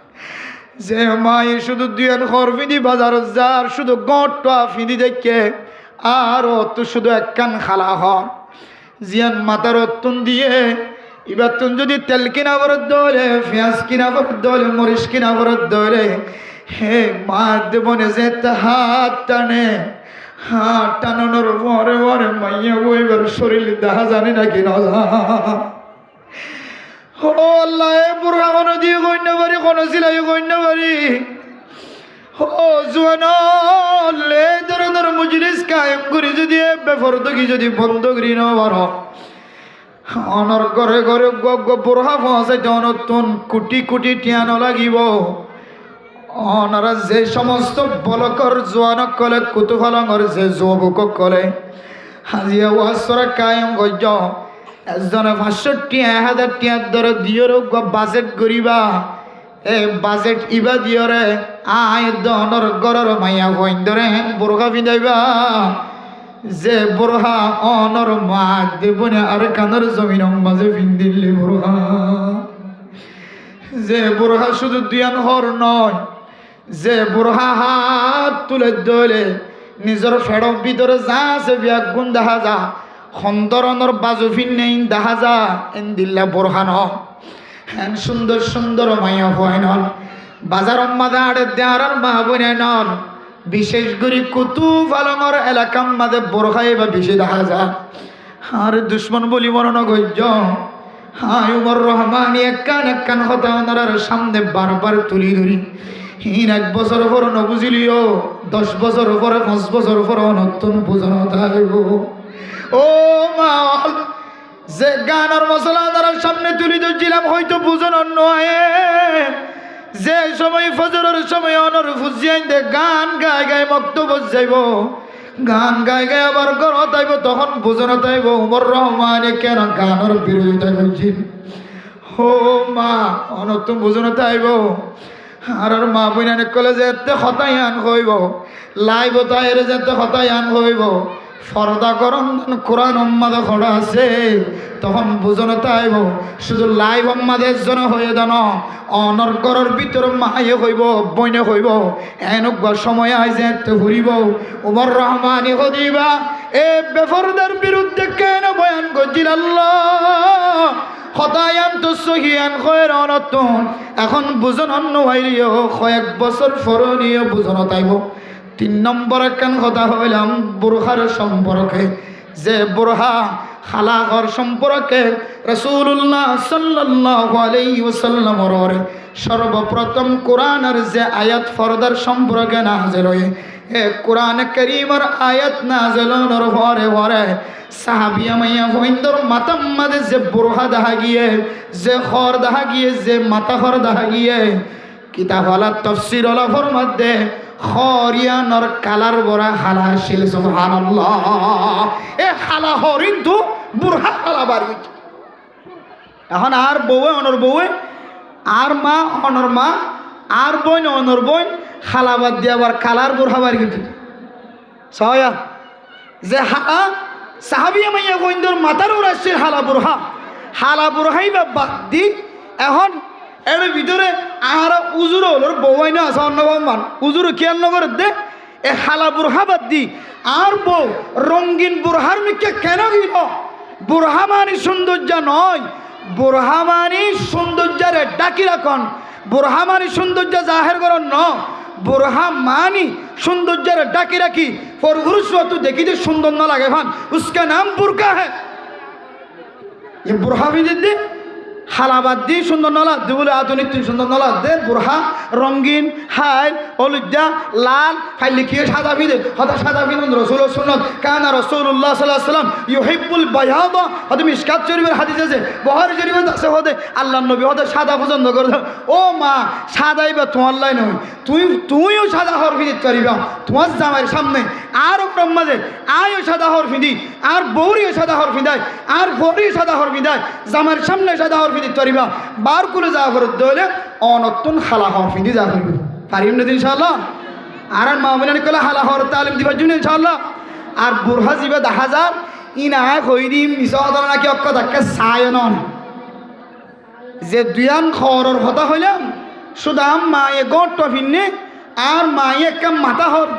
যে মাই শুধু দিয়ান খরফি দি বাজারত যার শুধু গটটা ফিদি দেখে আর তো শুধু একখান খালা হর জিয়ান মাতার অতুন দিয়ে এবার তুমি যদি তেল কিনা বরদ হলে পেঁয়াজ কিনা বরদ হলে মরিচ কিনা বরদ হলে হে মা দেবনে যে হাত টানে হাত টানানোর পরে পরে মাইয়া বইবার শরীর দেখা জানে নাকি না ও আল্লাহ বুড়া কোনো দিয়ে কইনা পারি কোনো সিলাই কইনা পারি ও জোয়ান এই ধরনের মজলিস কায়েম করি যদি বেফরদগি যদি বন্ধ করি না পারো অনর ঘরে ঘরে বুড়া পৌঁছাইতে অনতুন কোটি কোটি টিয়ানো লাগিব অনারা যে সমস্ত বলকর জোয়ানক কলে কুতুফালঙর যে যুবক কলে হাজিয়া ওয়াসরা কায়েম গজ্জ একজনে 500 টিয়া 1000 টিয়ার দরে দিয়র বাজেট করিবা এই বাজেট ইবা দিয়রে আয় দনর গরর মাইয়া হইন ধরে বুড়া পিঁধাইবা যে বুড়া অনর মা দেবনে আর কানর জমিন মাঝে ভিন্দিল্লি বুড়া যে বুড়া শুধু দিয়ান হর নয় যে বুড়া হাত তুলে দলে নিজের ফেড়ক ভিতরে যা আছে বিয়াক গুণ দেখা যা খন্দরনর বাজু ফিন্নে দেখা যা এন্দিল্লা বোরহান হ্যান সুন্দর সুন্দর মাইয়া হয় নন বাজার মাদা আড়ে দেয়ার মা বোনে নন বিশেষ করে কুতুব আলমর এলাকার মাঝে বোরহাই বা বেশি দেখা যায় আর দুশ্মন বলি মরণ গজ্য হায় উমর রহমানি একখান কথা ওনার সামনে বারবার তুলি ধরি হিন 1 বছর পর নবুঝিলিও 10 বছর পরে 5 বছর পর নতুন বুঝানো থাকব ও মা যে গানের মশলা ওনার সামনে তুলি ধরছিলাম হয়তো বুঝানো নয় যে সময় ফজরের সময় অনর ফুজিয়াই দে গান গায় গায় বক্তব্য যাইব গান গায় গায় আবার গড় তাইব তখন বুঝানো তাইব উমর রহমানে কেন গানের বিরোধিতা করছিল ও মা অনতুন বুঝানো তাইব আর মা বইনানে কলে যে এতে হতাই আন হইব লাইব তাইরে যেতে হতাই আন হইব ফরদা করন কোরআন উম্মাদে খড়া আছে তখন বুঝানো তাইব শুধু লাইভ উম্মাদের জন্য হয়ে দান অনর ঘরের ভিতর মায়ে হইব বইনে হইব এনেকুৱা সময় আই যে ঘুরিব উমর রহমানি হদিবা এ বেফরদার বিরুদ্ধে কেন বয়ান করছিল আল্লাহ হতায়ান তো সহিয়ান খয়ের অনতন এখন বুঝানো নইলিও কয়েক বছর ফরনীয় বুঝানো তাইব 3 নম্বর একখান কথা হইলাম বুরহার সম্পর্কে যে বুরহা খালাকর সম্পর্কে রাসূলুল্লাহ সাল্লাল্লাহু আলাইহি ওয়াসাল্লামর সর্বপ্রথম কোরআনের যে আয়াত ফরদার সম্পর্কে নাযিল হয় এ কোরআন কারীমের আয়াত নাযিল হওয়ার পরে পরে সাহাবিয়া মাইয়া হইন্দর মাতাম মাঝে যে বুরহা দেখা গিয়ে যে খর দেখা গিয়ে যে মাথা খর দেখা গিয়ে কিতাব আলা তাফসীর আলা ফরমাতে খরিয়ানর কালার বড়া হালা শিল সুবহানাল্লাহ এ হালা হরিন তো বুরহা হালা বাড়ি এখন আর বউয়ে অনর বউয়ে আর মা অনর মা আর বোন অনর বোন হালাবাদ দিয়ে আবার কালার বুরহা বাড়ি গেছে সয়া যে হালা সাহাবিয়া মাইয়া গোইন্দর মাথার উড়াচ্ছে হালা বুরহাই বা বাদ দি এখন এর ভিতরে আর উজুর হলোর বউয়াই না আছে অন্য মান উজুর খেয়াল নগর দে এ হালা বুরহা বাদ দি আর বউ রঙিন বুরহার মিকে কেন গিল বুরহা মানি সৌন্দর্য নয় বুরহা মানি সৌন্দর্যের ডাকি রাখন বুরহা মানি সৌন্দর্য জাহের করন ন বুরহা মানি সৌন্দর্যের ডাকি রাখি ফর পুরুষ তু দেখিতে সুন্দর না লাগে ভান উসকা নাম বুরকা হ্যাঁ বুরহা বিদে দে হালাবাদ দিয়ে সুন্দর নলা দে বলে আধুনিক সুন্দর নলা দে বুরহা রঙিন হাইল অলুদ্দা লাল হাই লিখিয়ে সাদা ফিদে হতা সাদা ফিদে রসুল সুন্নত কানা রাসূলুল্লাহ সাল্লাল্লাহু আলাইহি ওয়াসাল্লাম ইউহিব্বুল বায়াদা হতে মিশকাত শরীফের হাদিস আছে বুখারী শরীফের আছে হতে আল্লাহর নবী হতে সাদা পছন্দ করে ও মা সাদাই বা তোমার লাই নয় তুইও সাদা হর ফিদিত করিবা তোমার জামাইয়ের সামনে আর ব্রহ্মাদের আয়ও সাদা হর ফিদি আর বৌরিও সাদা হর ফিদায় আর বৌরিও সাদা হর ফিদায় জামাইয়ের সামনে সাদা হর ফিদিত করিবা বার করে যা ফরত দলে অনতুন হালা হর ফিদি যা করিবে পারিম না ইনশাআল্লাহ আর মা বলেন কলা হালা হর তালিম দিবার জন্য ইনশাআল্লাহ আর বুরহা জিবে 10000 ইনা কইরি মিসাদর নাকি অক্ক ধাক্কা সায়নন যে দুয়ান খরর কথা হইলাম সুদাম মায়ে গট ফিন্নে আর মায়ে কাম মাথা হর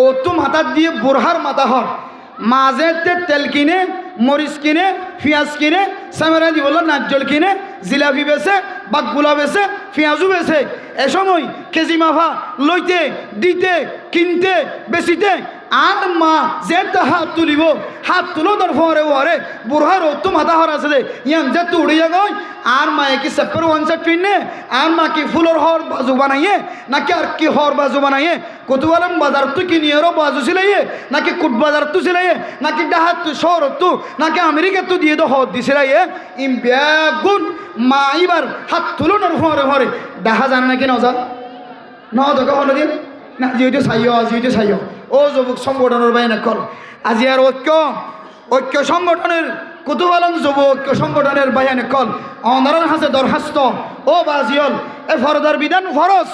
ও তো মাথা দিয়ে বুরহার মাথা হর মাঝে তেল কিনে মরিচ কিনে পেঁয়াজ কিনে সামেরা দি বলল নাজ্জল কিনে জিলাপি বেছে বাকগুলা বেছে পেঁয়াজু বেছে এ সময় কেজি মাফা লইতে দিতে কিনতে বেচিতে আর মা যে হাত তুলিব হাত তুলো তোর ফরে ওরে বুড়হার তো মাথা হর আছে ইয়ান যে তো উড়িয়া গয় আর মায়ে কি সেপার ওয়ান সেট পিনে আর মা কি ফুলর হর বাজু বানাইয়ে নাকি আর কি হর বাজু বানাইয়ে কতবারম বাজার তো কিনিয়েরও বাজু সিলাইয়ে নাকি কুট বাজার তো সিলাইয়ে নাকি ডাহাত তো শহর তো নাকি আমেরিকা তো দিয়ে তো হর দিছিলাইয়ে ইম বেগুন মা এবার হাত তুলো নর ফরে ফরে দেখা জানে নাকি নজা ন তোকে হলো দিন না যেহেতু চাইও ও যুবক সংগঠনের বাইনে কল আজি আর ঐক্য সংগঠনের কুতুবালন যুব ঐক্য সংগঠনের বাইনে কল অনারণ হাসে দরখাস্ত ও বাজিয়ল এ ফরদার বিধান ফরস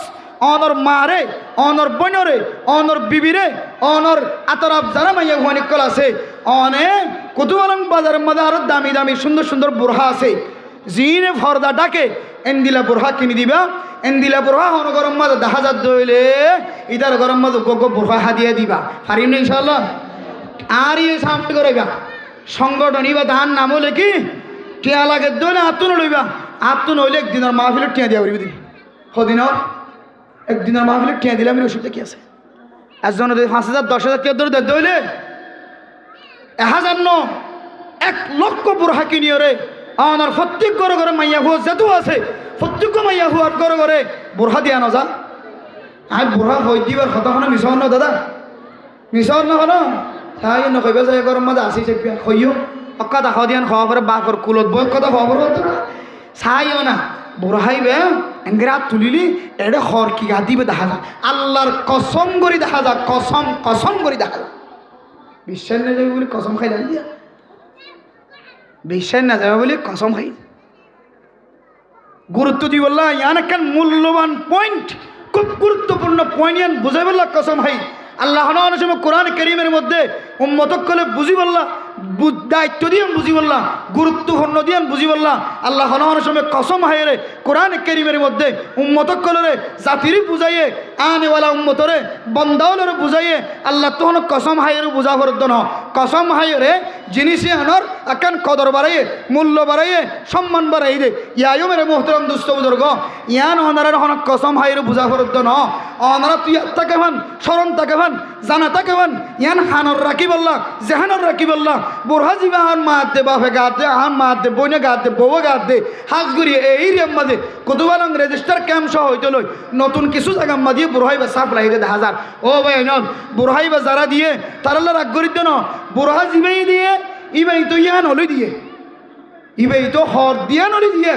অনর মারে অনর বনরে অনর বিবিরে অনর আতরাব যারা মাইয়া হুয়ানি কল আছে অনে কুতুবালন বাজারের মধ্যে আরো দামি দামি সুন্দর সুন্দর বুরহা আছে জিনে ফরদা ডাকে এন্দিলা বুরহা কিনি দিবা এন্দিলা বুরহা হন গরম মাঝে 10000 দইলে ইদার গরম মাঝে গোগো বুরহা হাদিয়া দিবা পারিম না ইনশাআল্লাহ আর এই সামনে করেগা সংগঠন ইবা ধান নাম হলে কি টিয়া লাগে দইলে আত্মন লইবা আত্মন হইলে একদিনের মাহফিলের টিয়া দিয়া করিবি দিন সদিনৰ একদিনের মাহফিলের টিয়া দিলে আমি অসুবিধা কি আছে একজন 5,000 10,000 টিয়া ধরে দইলে 1000 1 লক্ষ বুড়া কিনিয়ে রে আমার প্রত্যেক ঘরে ঘরে মাইয়া হুয়া যেত আছে প্রত্যেক মাইয়া হুয়ার ঘরে ঘরে বুড়া দিয়া নজা আমি বুড়া হই দিবার কথা শুনে মিশন ন দাদা মিশন নহন তাই নকইবা যায় গরম মাঝে আসি চেপিয়া কইও অক্কা দেখা দিয়ান খাওয়া পরে বাপর কুলত বই কথা খবর হতো না চাইও না বুড়া হাইবে এঙ্গেরা তুলিলি এটা খর কি গা দিবে দেখা যায় আল্লাহর কসম করে দেখা যায় কসম কসম করে দেখা যায় বিশ্বাস না যাবে বলে কসম খাই জানি দিয়া বিশ্বাস না যাবে বলে কসম খাই গুরুত্ব দি বললা ইয়ান একটা মূল্যবান পয়েন্ট খুব গুরুত্বপূর্ণ পয়েন্ট ইয়ান বুঝাই বললা কসম খাই আল্লাহ সময় কোরআন করিমের মধ্যে উম্মতক কলে বুঝি বললা দায়িত্ব দিয়ে বুঝি বললা গুরুত্বপূর্ণ দিয়ে বুঝি বললা আল্লাহ সময় কসম হাইরে কোরআন করিমের মধ্যে উম্মতক কলরে জাতিরি বুঝাইয়ে আনেওয়ালা উম্মতরে বন্দাওলরে বুঝাইয়ে আল্লাহ তখন কসম হাইরে বুঝা করত ন কসম হাইরে জিনিসে আনর আকান কদর বাড়াইয়ে মূল্য বাড়াইয়ে সম্মান বাড়াই দে ইয়াও মেরে মোহতরম দুস্থ বুজুর্গ ইয়ান অনারের হন কসম হাইরে বুঝা করত ন অনারা তুই তাকে ভান স্মরণ তাকে ভান জানা তাকে ভান ইয়ান হানর রাখি বললা জেহানর রাখি বললা বুড়া জীবা আন মাতে বাপে গাতে আন মাতে বইনে গাতে বউ গাতে হাজগুড়ি এই রেম মাঝে কতবার রেজিস্টার ক্যাম্প সহ হইতে লই নতুন কিছু জায়গা মা দিয়ে বুড়াইবা সাপ লাইরে 1000 ও ভাই নন বুড়াইবা যারা দিয়ে তারাল্লা রাগ করি দেন বুড়া জীবাই দিয়ে ইবাই তো ইয়ান হলি দিয়ে ইবাই তো হর দিয়া নলি দিয়ে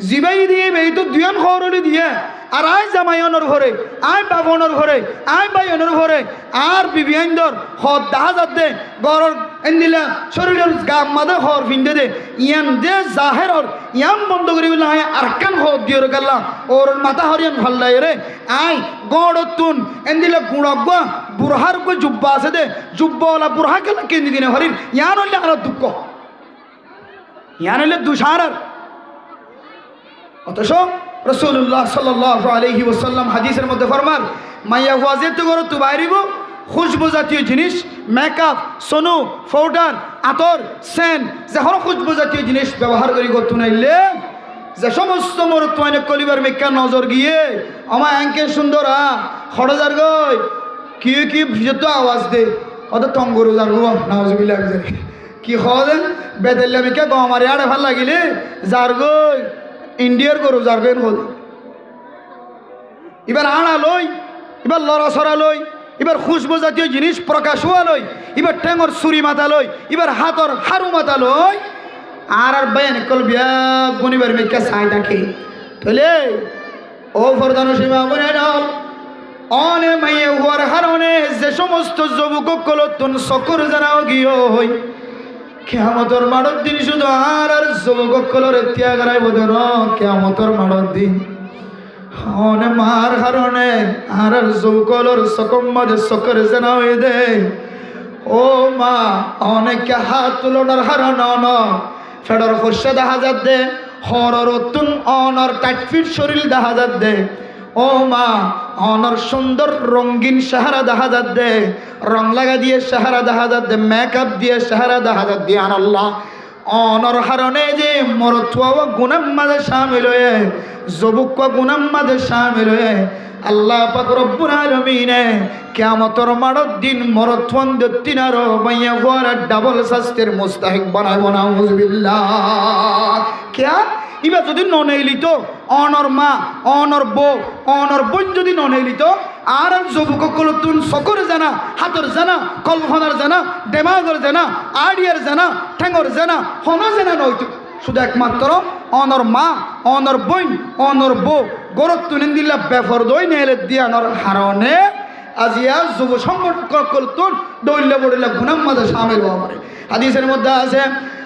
জীবাই দিয়ে ইবাই তো দুয়ান হর হলি দিয়ে আর আই জামাইয়নের ঘরে আই বাবনের ঘরে আই বাইয়নের ঘরে আর বিবিয়াইন্দর হদ 10,000 দে গরর এন্দিলা শরীরের গাম মাদে হর ফিন্দে দে ইয়ান দে জাহেরর ইয়াম বন্ধ করি বলে আই আরকান হদ দিয়র গাল্লা ওর মাথা হরিয়ান ভাল্লাই রে আই গড়তুন এন্দিলা গুড়গা বুরহার কো জুব্বা আছে দে জুব্বাওয়ালা বুরহা কেলা কেন্দি দিনে হরির ইয়ান হইলে আর দুঃখ ইয়ান হইলে দুশারার অথচ রাসূলুল্লাহ সাল্লাল্লাহু আলাইহি ওয়াসাল্লাম হাদিসের মধ্যে ফরমান মাইয়া ওয়াজে তো করো তো বাইরিব খুশবু জাতীয় জিনিস মেকআপ সোনু পাউডার আতর সেন যখন খুশবু জাতীয় জিনিস ব্যবহার করি করতে নাইলে যে সমস্ত মরুত্বাইনে কলিবার মেকা নজর গিয়ে আমার অ্যাঙ্কে সুন্দর খড়জার গই কি কি যত আওয়াজ দে অত টঙ্গরু যার গো নাউজুবিল্লাহ কি খোঁজ বেদেল্লা মেকা গো আমার আড়ে ভাল লাগিলে যার গই ইন্ডিয়ার গরু যারবেন হল এবার আড়া লই এবার লড়াছড়া লই এবার খুশবু জাতীয় জিনিস প্রকাশ হওয়া লই এবার ঠেঙর ছুরি মাথা লই এবার হাতর হারু মাথা লই আর বেন কল বিয়া গনিবার মেকা চাই থাকে তাহলে ও ফরদান সীমা বনে নল অনে মাইয়ে হওয়ার হারণে যে সমস্ত যুবক কলতুন সকর জানাও গিয়ে হই কেয়ামতর মাড়র দিন শুধু আর যুবক কলরে ত্যাগ রাইব দেন কেয়ামতর মাড়র দিন অনে মার হারণে আর যুবকলর সকম মাঝে সকর জানা হয়ে দে ও মা অনেকে হাত তুলনার হারণ অন ফেডর ফর্ষা 10,000 দে হরর তুন অনর টাইটফিট শরীর 10,000 দে ও মা অনর সুন্দর রঙিন সাহারা 10,000 দে রং লাগা দিয়ে সাহারা 10,000 দে মেকআপ দিয়ে সাহারা 10,000 দিয়ে আল্লাহ অনর হারণে যে মরতুয়া গুনাম মাঝে শামিল হয়ে যুবক গুনাম মাঝে শামিল হয়ে আল্লাহ পাক রব্বুল আলামিনে কিয়ামতের মাড়র দিন মরতুয়ান দত্তিনার মাইয়া গোরা ডাবল শাস্তির মুস্তাহিক বানাইব না নাউজুবিল্লাহ কিয়া ইবা যদি ননেইলি তো অনর মা অনর বউ অনর বোন যদি ননেইলি তো আর যুবক কলতুন সকর জানা হাতর জানা কলখনার জানা ডেমাগর জানা আড়িয়ার জানা ঠেঙ্গর জানা হন জানা নয়তো শুধু একমাত্র অনর মা অনর বোন অনর বউ গরত তুলেন দিল্লা বেফর দই নেলে দিয়ানোর হারণে আজিয়া যুব সংগঠন কলতুন দৌল্লা বড়িলা গুনাম মাঝে শামিল হওয়া পারে হাদিসের মধ্যে আছে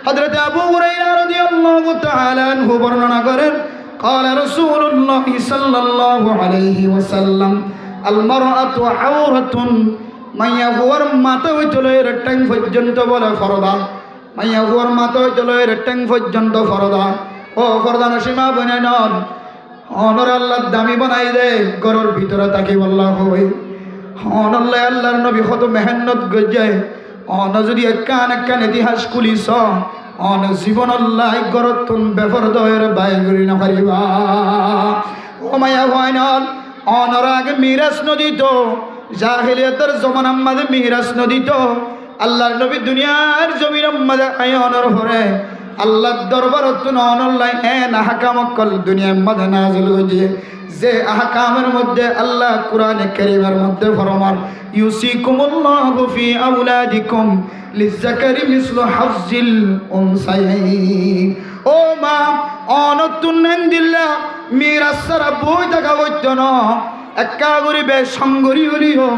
হযরত আবু হুরায়রা রাদিয়াল্লাহু তাআলা আনহু বর্ণনা করেন قال رسول الله صلى الله عليه وسلم المرأة عورة মাইয়া হুয়ার মাথা হইতলো এর ট্যাং পর্যন্ত বলে ফরদা মাইয়া হুয়ার মাথা হইতলো এর ট্যাং পর্যন্ত ফরদা ও ফরদা নসীমা বনে নন অনর আল্লাহ দামি বানাই দে ঘরের ভিতরে তাকে বললা হই অনল্লাহ আল্লাহর নবী কত মেহনত গজায় অন যদি একখান একখান ইতিহাস খুলিস অন জীবন লাই গরতুন বেফর দয়ের বাই করি না পারিবা ও মায়া হয়নল অনর আগে মিরাজ নদী তো জাহিলিয়াতের জমানার মাঝে মিরাজ নদী তো আল্লাহর নবী দুনিয়ার জমির মাঝে অনর হরে আল্লাহর দরবার তুন অনল্লাই না হাকামকল দুনিয়ার মাঝে নাজিল হয়ে যে আহকামের মধ্যে আল্লাহ কোরআনে কারীমের মধ্যে ফরমান ইউসিকুমুল্লাহু ফি আওলাদিকুম লিযাকারি মিসলু হাজ্জিল উনসায়াইন ও মা অনতুন দিল্লা মিরাজ সারা বই টাকা হইতো না একা গরিবে সঙ্গরি হলিও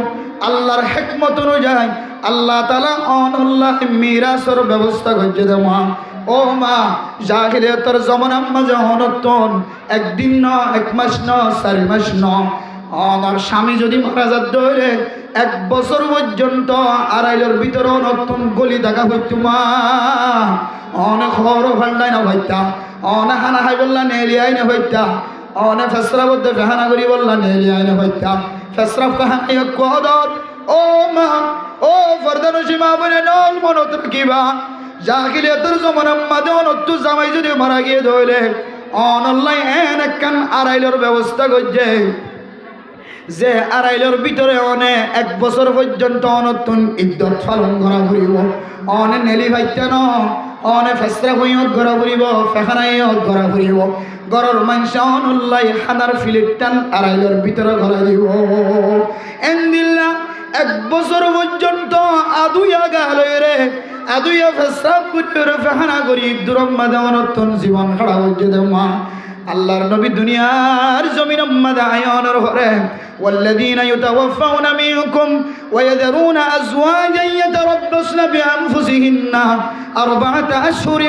আল্লাহর হিকমত অনুযায়ী আল্লাহ তাআলা অনল্লাহ মিরাজের ব্যবস্থা করছে দে মা ও মা জাহিলিয়াতের জমানার মাঝে অনতন একদিন ন এক মাস ন 4 মাস ন আমার স্বামী যদি মারা যাত ধরে 1 বছর পর্যন্ত আড়াইলের ভিতরে অনতন গলি দেখা হইতো মা অনেক খবর ভান্ডাই না হইতা অনেক হানা খাই বললা নেলিয়াই না হইতা অনেক ফেসরা বলতে ফেহানা করি বললা নেলিয়াই না হইতা ফেসরা ফেহানাই কদর ও মা ও ফরদানসি মা বলে নল মনত রাখিবা জাহিলিয়াতের জমানার মাঝে অনত্তু জামাই যদি মারা গিয়ে ধরলে অনল্লাই একখান আড়াইলের ব্যবস্থা করছে যে আড়াইলের ভিতরে অনে 1 বছর পর্যন্ত অনতুন ইদ্যত পালন করা ঘুরিব অনে নেলি ভাইতে ন অনে ফেসরা হইয়ত ঘরা ঘুরিব ফেখানাইয়ত ঘরা ঘুরিব গরর মাংস অনল্লাই হানার ফিলিটান আড়াইলের ভিতরে ঘরা দিব এন্দিল্লা 1 বছর পর্যন্ত আদুইয়া গালয় রে আদুইয়া ফেসরা পুত্র ফেখানা করি দুরম মাদে অনতুন জীবন খাড়া হচ্ছে দে মা আল্লাহর নবী দুনিয়ার জমিনের মাঝে আয়নের ঘরে والذين يتوفون منكم ويذرون أزواجا يتربصن بأنفسهن 4 أشهر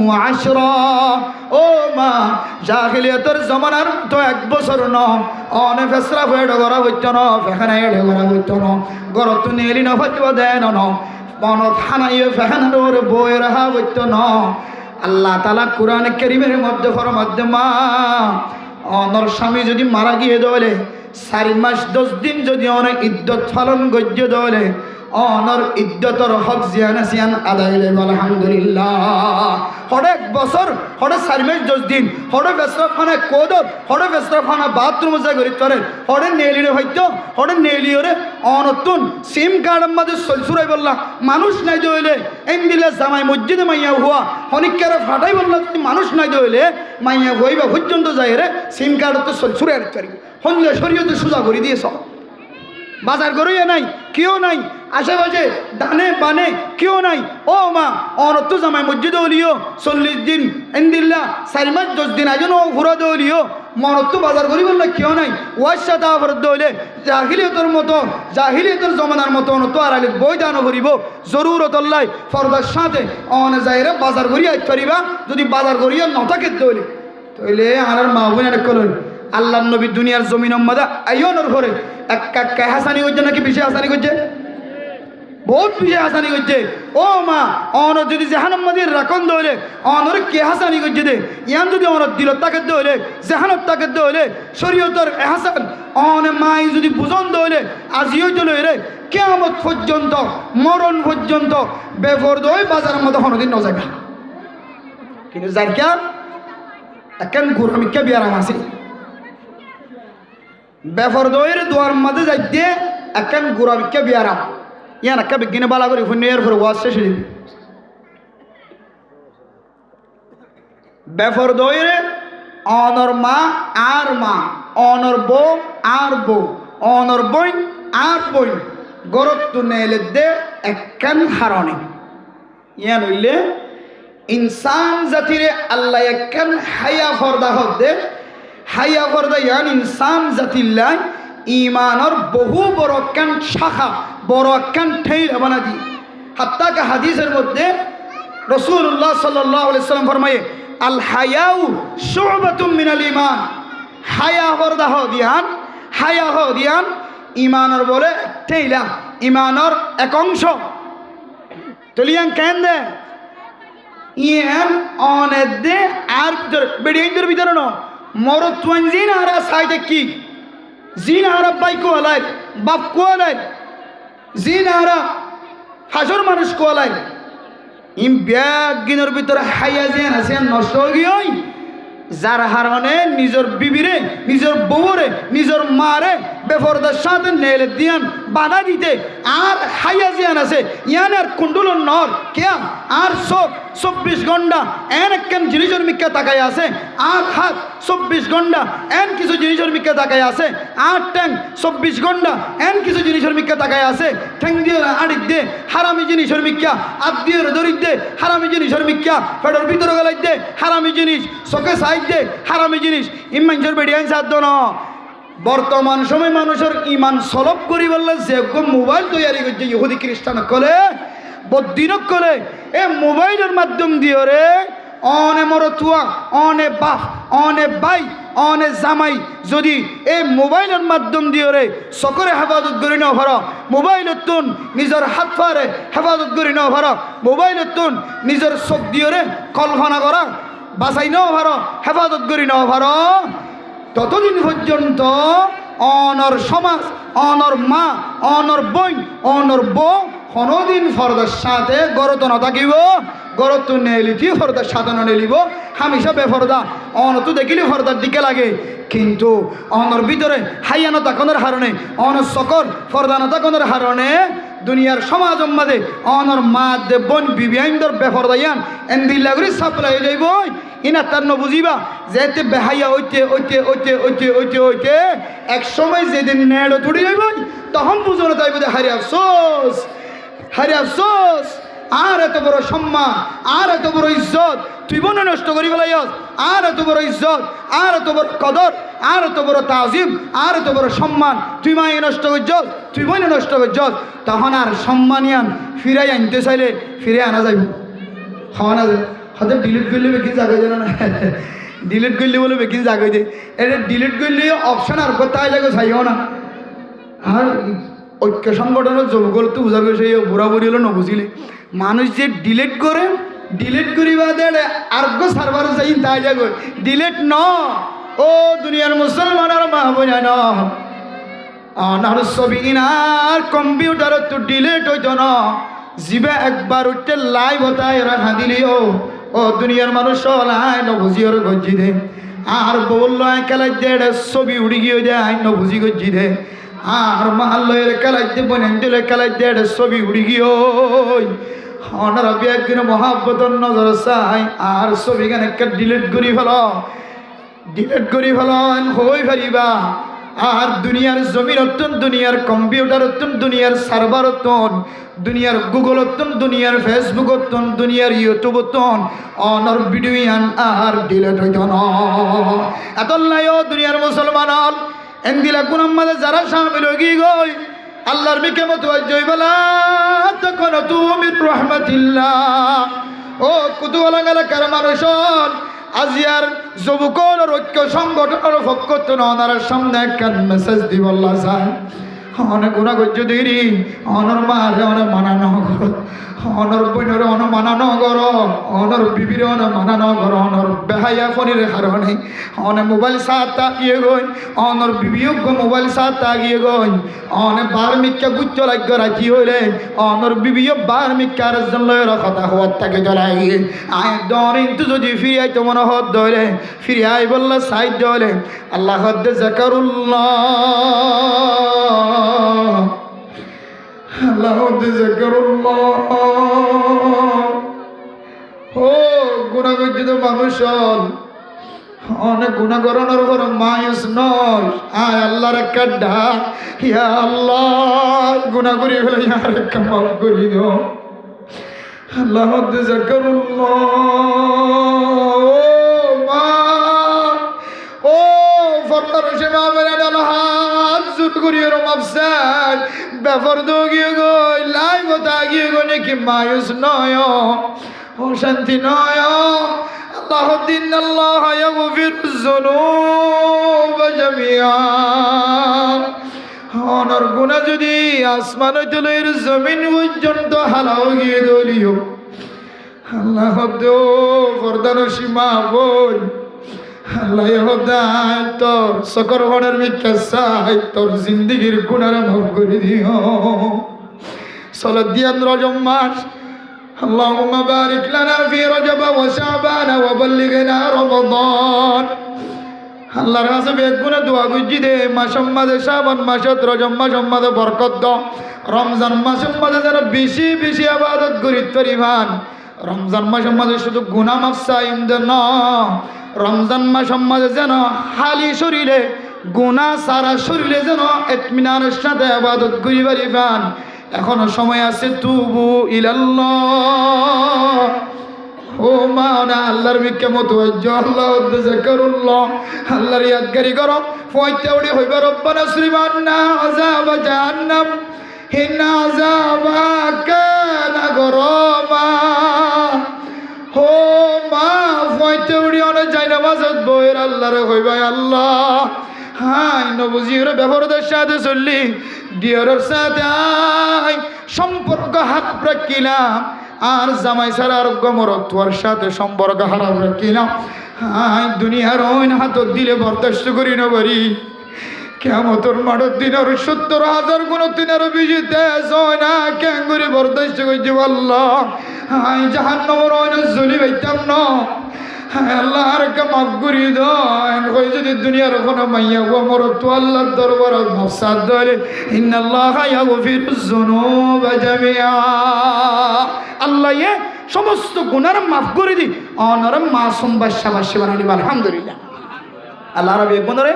وعشرا ও মা জাহিলিয়াতের জমানার তো 1 বছর ন অনে ফেসরা ফেড় করা হইতো না ফেখানা এড়ে করা হইতো না গরত নেলি না হইতো দেন না মনত হানাইয়ে ফেখানার বই রাখা হইতো না আল্লাহ তাআলা কোরআন কারীমের মধ্যে ফরমাতে মা অনর স্বামী যদি মারা গিয়ে দলে 4 মাস 10 দিন যদি অনেক ইদ্যত পালন গজ্য দলে অনর ইদ্যতর হক জিয়ানা সিয়ান আদায় হইলে আলহামদুলিল্লাহ হড়ে 1 বছর হড়ে 4 মাস 10 দিন হড়ে বেসরফানা কোদত হড়ে বেসরফানা বাথরুম যা করি তরে হড়ে নেলিরে হইতো হড়ে নেলিওরে অনতুন সিম কার্ড আমাদের সলসুরাই বললা মানুষ নাই দইলে এমদিলে জামাই মসজিদে মাইয়া হুয়া হনিকারে ফাটাই বললা মানুষ নাই দইলে মাইয়া হইবা পর্যন্ত যায় রে সিম কার্ড তো সলসুরাই করি হনলে শরীয়তে সুজা করে দিয়েছ বাজার করেই নাই কেউ নাই আশেপাশে ডানে বানে কেউ নাই ও মা অনত্য জামাই মসজিদে হলিও 40 দিন এন্দিল্লা 4 মাস 10 দিন আজন ও ঘুরা দলিও মনত্য বাজার করি বললে কেউ নাই ওয়ার সাথে আবার দইলে জাহিলিয়তের মতো জাহিলিয়তের জমানার মতো অনত্য আড়াইলে বই দান করিব জরুরত আল্লাহ ফরদার সাথে অনে যাইরে বাজার করি আইতে পারিবা যদি বাজার করিয়া নটাকে দইলে তইলে আর মা বোনের কলই আল্লাহর নবী দুনিয়ার জমিনের মধ্যে আইয়নের ঘরে এক হাসানি হচ্ছে নাকি বেশি হাসানি করছে বহুত বেশি হাসানি করছে ও মা অন যদি জাহান্নাম মধ্যে রাখন দইলে অনর কে হাসানি করছে দে ইয়ান যদি অনর দিল তাকে দইলে জাহান্নাম তাকে দইলে শরীয়তের হাসান অন মাই যদি বুঝন দইলে আজিও চলে রে কিয়ামত পর্যন্ত মরণ পর্যন্ত বেফরদ হয়ে বাজারের মধ্যে কোনোদিন ন যাবে কিন্তু যাইকা এখন গুরমিকা বিয়ারাম আছে বেফরদয়ের দুয়ার মাঝে যাইতে এখন গুরাবিকে বিয়ারাম ইয়ান একটা বিজ্ঞানে বালা করে ফুনিয়ার পরে ওয়াজ শেষ হয়ে বেফরদয়ের অনর মা আর মা অনর বউ আর বউ অনর বই আর বই গরত নেলে দে একখান হারণে ইয়ান হইলে ইনসান জাতিরে আল্লাহ একখান হায়া ফরদা হদে হাইয়া ফরদা ইয়ান ইনসান জাতিল্লাহ ইমানর বহু বড় একখান শাখা বড় একখান ঠেই বানা দি হাত্তাকা হাদিসের মধ্যে রাসূলুল্লাহ সাল্লাল্লাহু আলাইহি সাল্লাম ফরমায়ে আল হায়াউ শুবাতুম মিনাল ঈমান হায়া ফরদা হদিয়ান ইমানর বলে ঠেইলা ইমানর এক অংশ তলিয়ান কেন দে ইয়ান অনে দে আর বেডিয়ের ভিতরে ন মরত তুয়ান জিন আরা সাইতে কি জিন আরা বাই কো আলাই বাপ কো আলাই জিন আরা হাসর মানুষ কোয়ালাই ইম ব্যাগ গিনের ভিতরে হাইয়া যে আছে নষ্ট হয়ে গিয়ে যার হারণে নিজের বিবিরে নিজের বউরে নিজের মারে বেফরদার সাথে নেলে দিয়ান বাধা দিতে আর হাইয়া জিয়ান আছে ইয়ান আর কুণ্ডুলন নর কেয়া আর সব 24 ঘন্টা এন একখান জিনিসের মিক্কা তাকাই আছে আর হাত 24 ঘন্টা এন কিছু জিনিসের মিক্কা তাকাই আছে আর ট্যাং 24 ঘন্টা এন কিছু জিনিসের মিক্কা তাকাই আছে ঠ্যাং দিয়ে আড়িক দে হারামি জিনিসের মিক্কা আত দিয়ে দরিক দে হারামি জিনিসের মিক্কা ফেডর ভিতরে গেলাই দে হারামি জিনিস চোখে সাইড দে হারামি জিনিস ইমানজর বেডিয়ান সাধ্য ন বর্তমান সময় মানুষের ইমান সলভ করি বললে যে মোবাইল তৈরি করছে ইহুদি খ্রিস্টান কলে বদিনক কলে এ মোবাইলের মাধ্যম দিয়ে রে অনে মরতুয়া অনে বাপ অনে বাই অনে জামাই যদি এই মোবাইলের মাধ্যম দিয়ে রে সকরে হেফাজত করি ন ভার মোবাইলের তুন নিজের হাত ফারে হেফাজত করি ন ভার মোবাইলের তুন নিজের চোখ দিয়ে রে কল্পনা করা বাঁচাই ন ভার হেফাজত করি ন ভার ততদিন পর্যন্ত অনর সমাজ অনর মা অনর বই অনর বউ কোনোদিন ফরদার সাথে গরত ন থাকিব গরত নেলিতি ফরদার সাথে নেলিব হামেশা বেফরদা অনত দেখিলে ফরদার দিকে লাগে কিন্তু অনর ভিতরে হাইয়ানো তাকনের হারণে অনর সকর ফরদানো তাকনের হারণে দুনিয়ার সমাজ মাঝে অনর মা দে বোন বিবিয়াইন্দর বেফরদাইয়ান এন্দিল্লাগুড়ি সাপ্লাই হয়ে যাইব ইনা তার বুঝিবা যেতে বেহাইয়া ওইতে ওইতে ওইতে ওইতে ওইতে ওইতে এক সময় যেদিন নেড়ো তুড়ি যাইব তখন বুঝানো তাই বোধ হারি আফসোস আর এত বড় সম্মান আর এত বড় ইজ্জত তুই বনে নষ্ট করি বেলাইস আর এত বড় ইজ্জত আর এত বড় কদর আর এত বড় তাজিম আর এত বড় সম্মান তুই মায়ে নষ্ট করছস তুই বনে নষ্ট করছস তখন আর সম্মানিয়ান ফিরাই আনতে চাইলে ফিরে আনা যাইব খাওয়া না যায় হয়তো ডিলিট করলে বেশি জাগাই দেয় না ডিলিট করলে বলে বেশি জাগাই দে এটা ডিলিট করলে অপশন আর কোথায় যাগো চাইও না আর ঐক্য সংগঠনের যোগগুলো তো বুঝা গেছে বুড়া বুড়ি হলো নবুঝিলে মানুষ যে ডিলিট করে ডিলিট করিবা দেড়ে আরোগ্য সার্ভার যাই তাই যাগো ডিলিট ন ও দুনিয়ার মুসলমানের মা বোঝা ন অনার ছবি ইনার কম্পিউটার তো ডিলিট হইতো না জিবে একবার উঠতে লাইভ হতায় রাখা দিলিও ও দুনিয়ার মানুষ লাই নবুঝি ওর গজ্জি দে আর বললো খেলাই দেড় ছবি উড়ি গিয়ে দেয় নবুঝি গজ্জি দে আর মাহাল্লের খেলাইতে বনেন্দিলে খেলাই দেড় ছবি উড়ি গিয়ে অনারা একদিন মহাব্বতর নজর চাই আর ছবি কেন ডিলিট করি ফেল হই ফারিবা আর দুনিয়ার জমির অত্যন্ত দুনিয়ার কম্পিউটার অত্যন্ত দুনিয়ার সার্ভার অত্যন্ত দুনিয়ার গুগল অত্যন্ত দুনিয়ার ফেসবুক অত্যন্ত দুনিয়ার ইউটিউব অত্যন্ত অনর ভিডিও আর ডিলিট হইত না এত নাই ও দুনিয়ার মুসলমান এন্দিলা গুনার মাঝে যারা সামিল হয়ে গই আল্লাহর বিকে মতো জয়বালা তখন তুমি রহমাতিল্লাহ ও কুতুয়ালা এলাকার মানুষ আজিয়ার যুবকর ঐক্য সংগঠনের পক্ষ থেকে ওনার সামনে একখান মেসেজ দিব আল্লাহ চাই অনেক গুণা গজ্য দেরি অনর মারে অনেক মানানো কর অনর বইনরে অন মানানো কর অনর বিবির অন মানানো কর অনর বেহাইয়া ফনির কারণে অনে মোবাইল সাত তাকিয়ে গই অনর বিবিয়োগ্য মোবাইল সাত তাকিয়ে গই অনে বার মিক্কা গুচ্ছ লাগ্য রাখি হইলে অনর বিবিয় বার মিক্কার জন্য কথা হওয়ার তাকে চলাই আয় দর কিন্তু যদি ফিরে আইতো মনে হত ধরে ফিরে আই বললে সাইড ধরে আল্লাহ হদ্দে জাকারুল্লাহ আল্লাহ ও গুণা গজ্জিত মানুষ অনেক গুণা করানোর পর মায়ুস নয় আয় আল্লাহর একটা ডাক ইয়া আল্লাহ গুণা করি ফেলে আর একটা মাফ করি দিও আল্লাহ জাকারুল্লাহ ও মা ও ফরমার সে মা মেরে হাত জুত করিয়ে মাফসান ব্যাপার দো গিয়ে গই লাই কথা গিয়ে গো নাকি মায়ুস নয় ও শান্তি নয় আল্লাহ দিন আল্লাহ ইয়াগফিরুজ যুনুব জামিআ অনর গুনাহ যদি আসমান তলের জমিন পর্যন্ত হালাও গিয়ে দলিও আল্লাহ দো ফরদানো সীমা বল আল্লাহ হদায় তোর সকর বনের মিথ্যা চাই তোর জিন্দিগির গুনার মাফ করে দিও صلت ديان رجب ماش اللهم بارك لنا في رجب وشعبان وبلغنا رمضان আল্লাহর কাছে বেগুনে দোয়া করছি দে মাসের মাঝে শ্রাবণ মাসত রজব মাসের মাঝে বরকত দাও রমজান মাসের মাঝে যেন বেশি বেশি ইবাদত করিতে পারিবান রমজান মাসের মাঝে শুধু গুনাহ মাফ চাইম দেন রমজান মাসের মাঝে যেন খালি শরীরে গুনাহ সারা শরীরে যেন ইতমিনানের সাথে ইবাদত করি পারিবান এখনো সময় আছে তুবু ইলাল্লাহ ও মাওনা আল্লাহর মিকে মুতওয়াজ্জ আল্লাহ যাকারুল্লাহ আল্লাহর ইয়াদগারি করো ফয়তাউড়ি হইবা রব্বানা সুবহানা আযাব জাহান্নাম ইন্না আযাবা কানা গরামা ও মা ফয়তাউড়ি অনে যাই নামাজত বইর আল্লাহর হইবা আল্লাহ হাই নবজির ব্যবহারের সাথে চললি ডিয়ারের সাথে আই সম্পর্ক হারাপ রাখিলাম আর জামাই সারা আরোগ্য মরক তোর সাথে সম্পর্ক হারাপ রাখিলাম হাই দুনিয়ার ওইন হাতত দিলে বরদাস্ত করি না পারি কিয়ামতের মাঠের দিনের ৭০,০০০ কোন দিনের বেশি তেজ হয় না কেন করে বরদাস্ত করছি আল্লাহ হাই জাহান্নামের ওইন জ্বলি পাইতাম না আল্লাহ আর কে মাফ করি দেন কই যদি দুনিয়ার কোনো মাইয়া গো মর তো আল্লাহর দরবার মাফসাদ দলে ইন্নাল্লাহ ইয়াগফিরুজ যুনুবা জামিআ আল্লাহ এ সমস্ত গুনাহ মাফ করে দি অনর মাসুম বাদশা বানানি আলহামদুলিল্লাহ আল্লাহ রাব্বি বন্দরে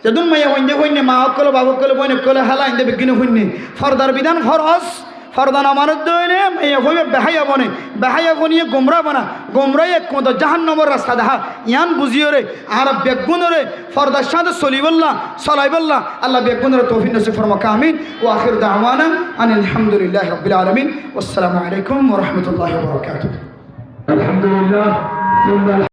যদুন মাইয়া হইনে মা কলে বাবু কলে বইনে কলে হালা ইন্দে বিগিনে হইনে ফরদার বিধান ফরজ ফরদান আমানত দইলে মাইয়া হইবে বেহায়া বনে বেহায়া বনিয়ে গোমরা বানা গোমরাই এক মত জাহান্নামের রাস্তা দেখা ইয়ান বুঝিও রে আর বেগুনরে ফরদার সাথে চলিবল্লাহ চলাইবল্লাহ আল্লাহ বেগুনরে তৌফিক নসিব ফরমাক আমিন ওয়া আখির দাওয়ানা আনিল হামদুলিল্লাহি রাব্বিল আলামিন ওয়াসসালামু আলাইকুম ওয়া রাহমাতুল্লাহি ওয়া বারাকাতুহু আলহামদুলিল্লাহ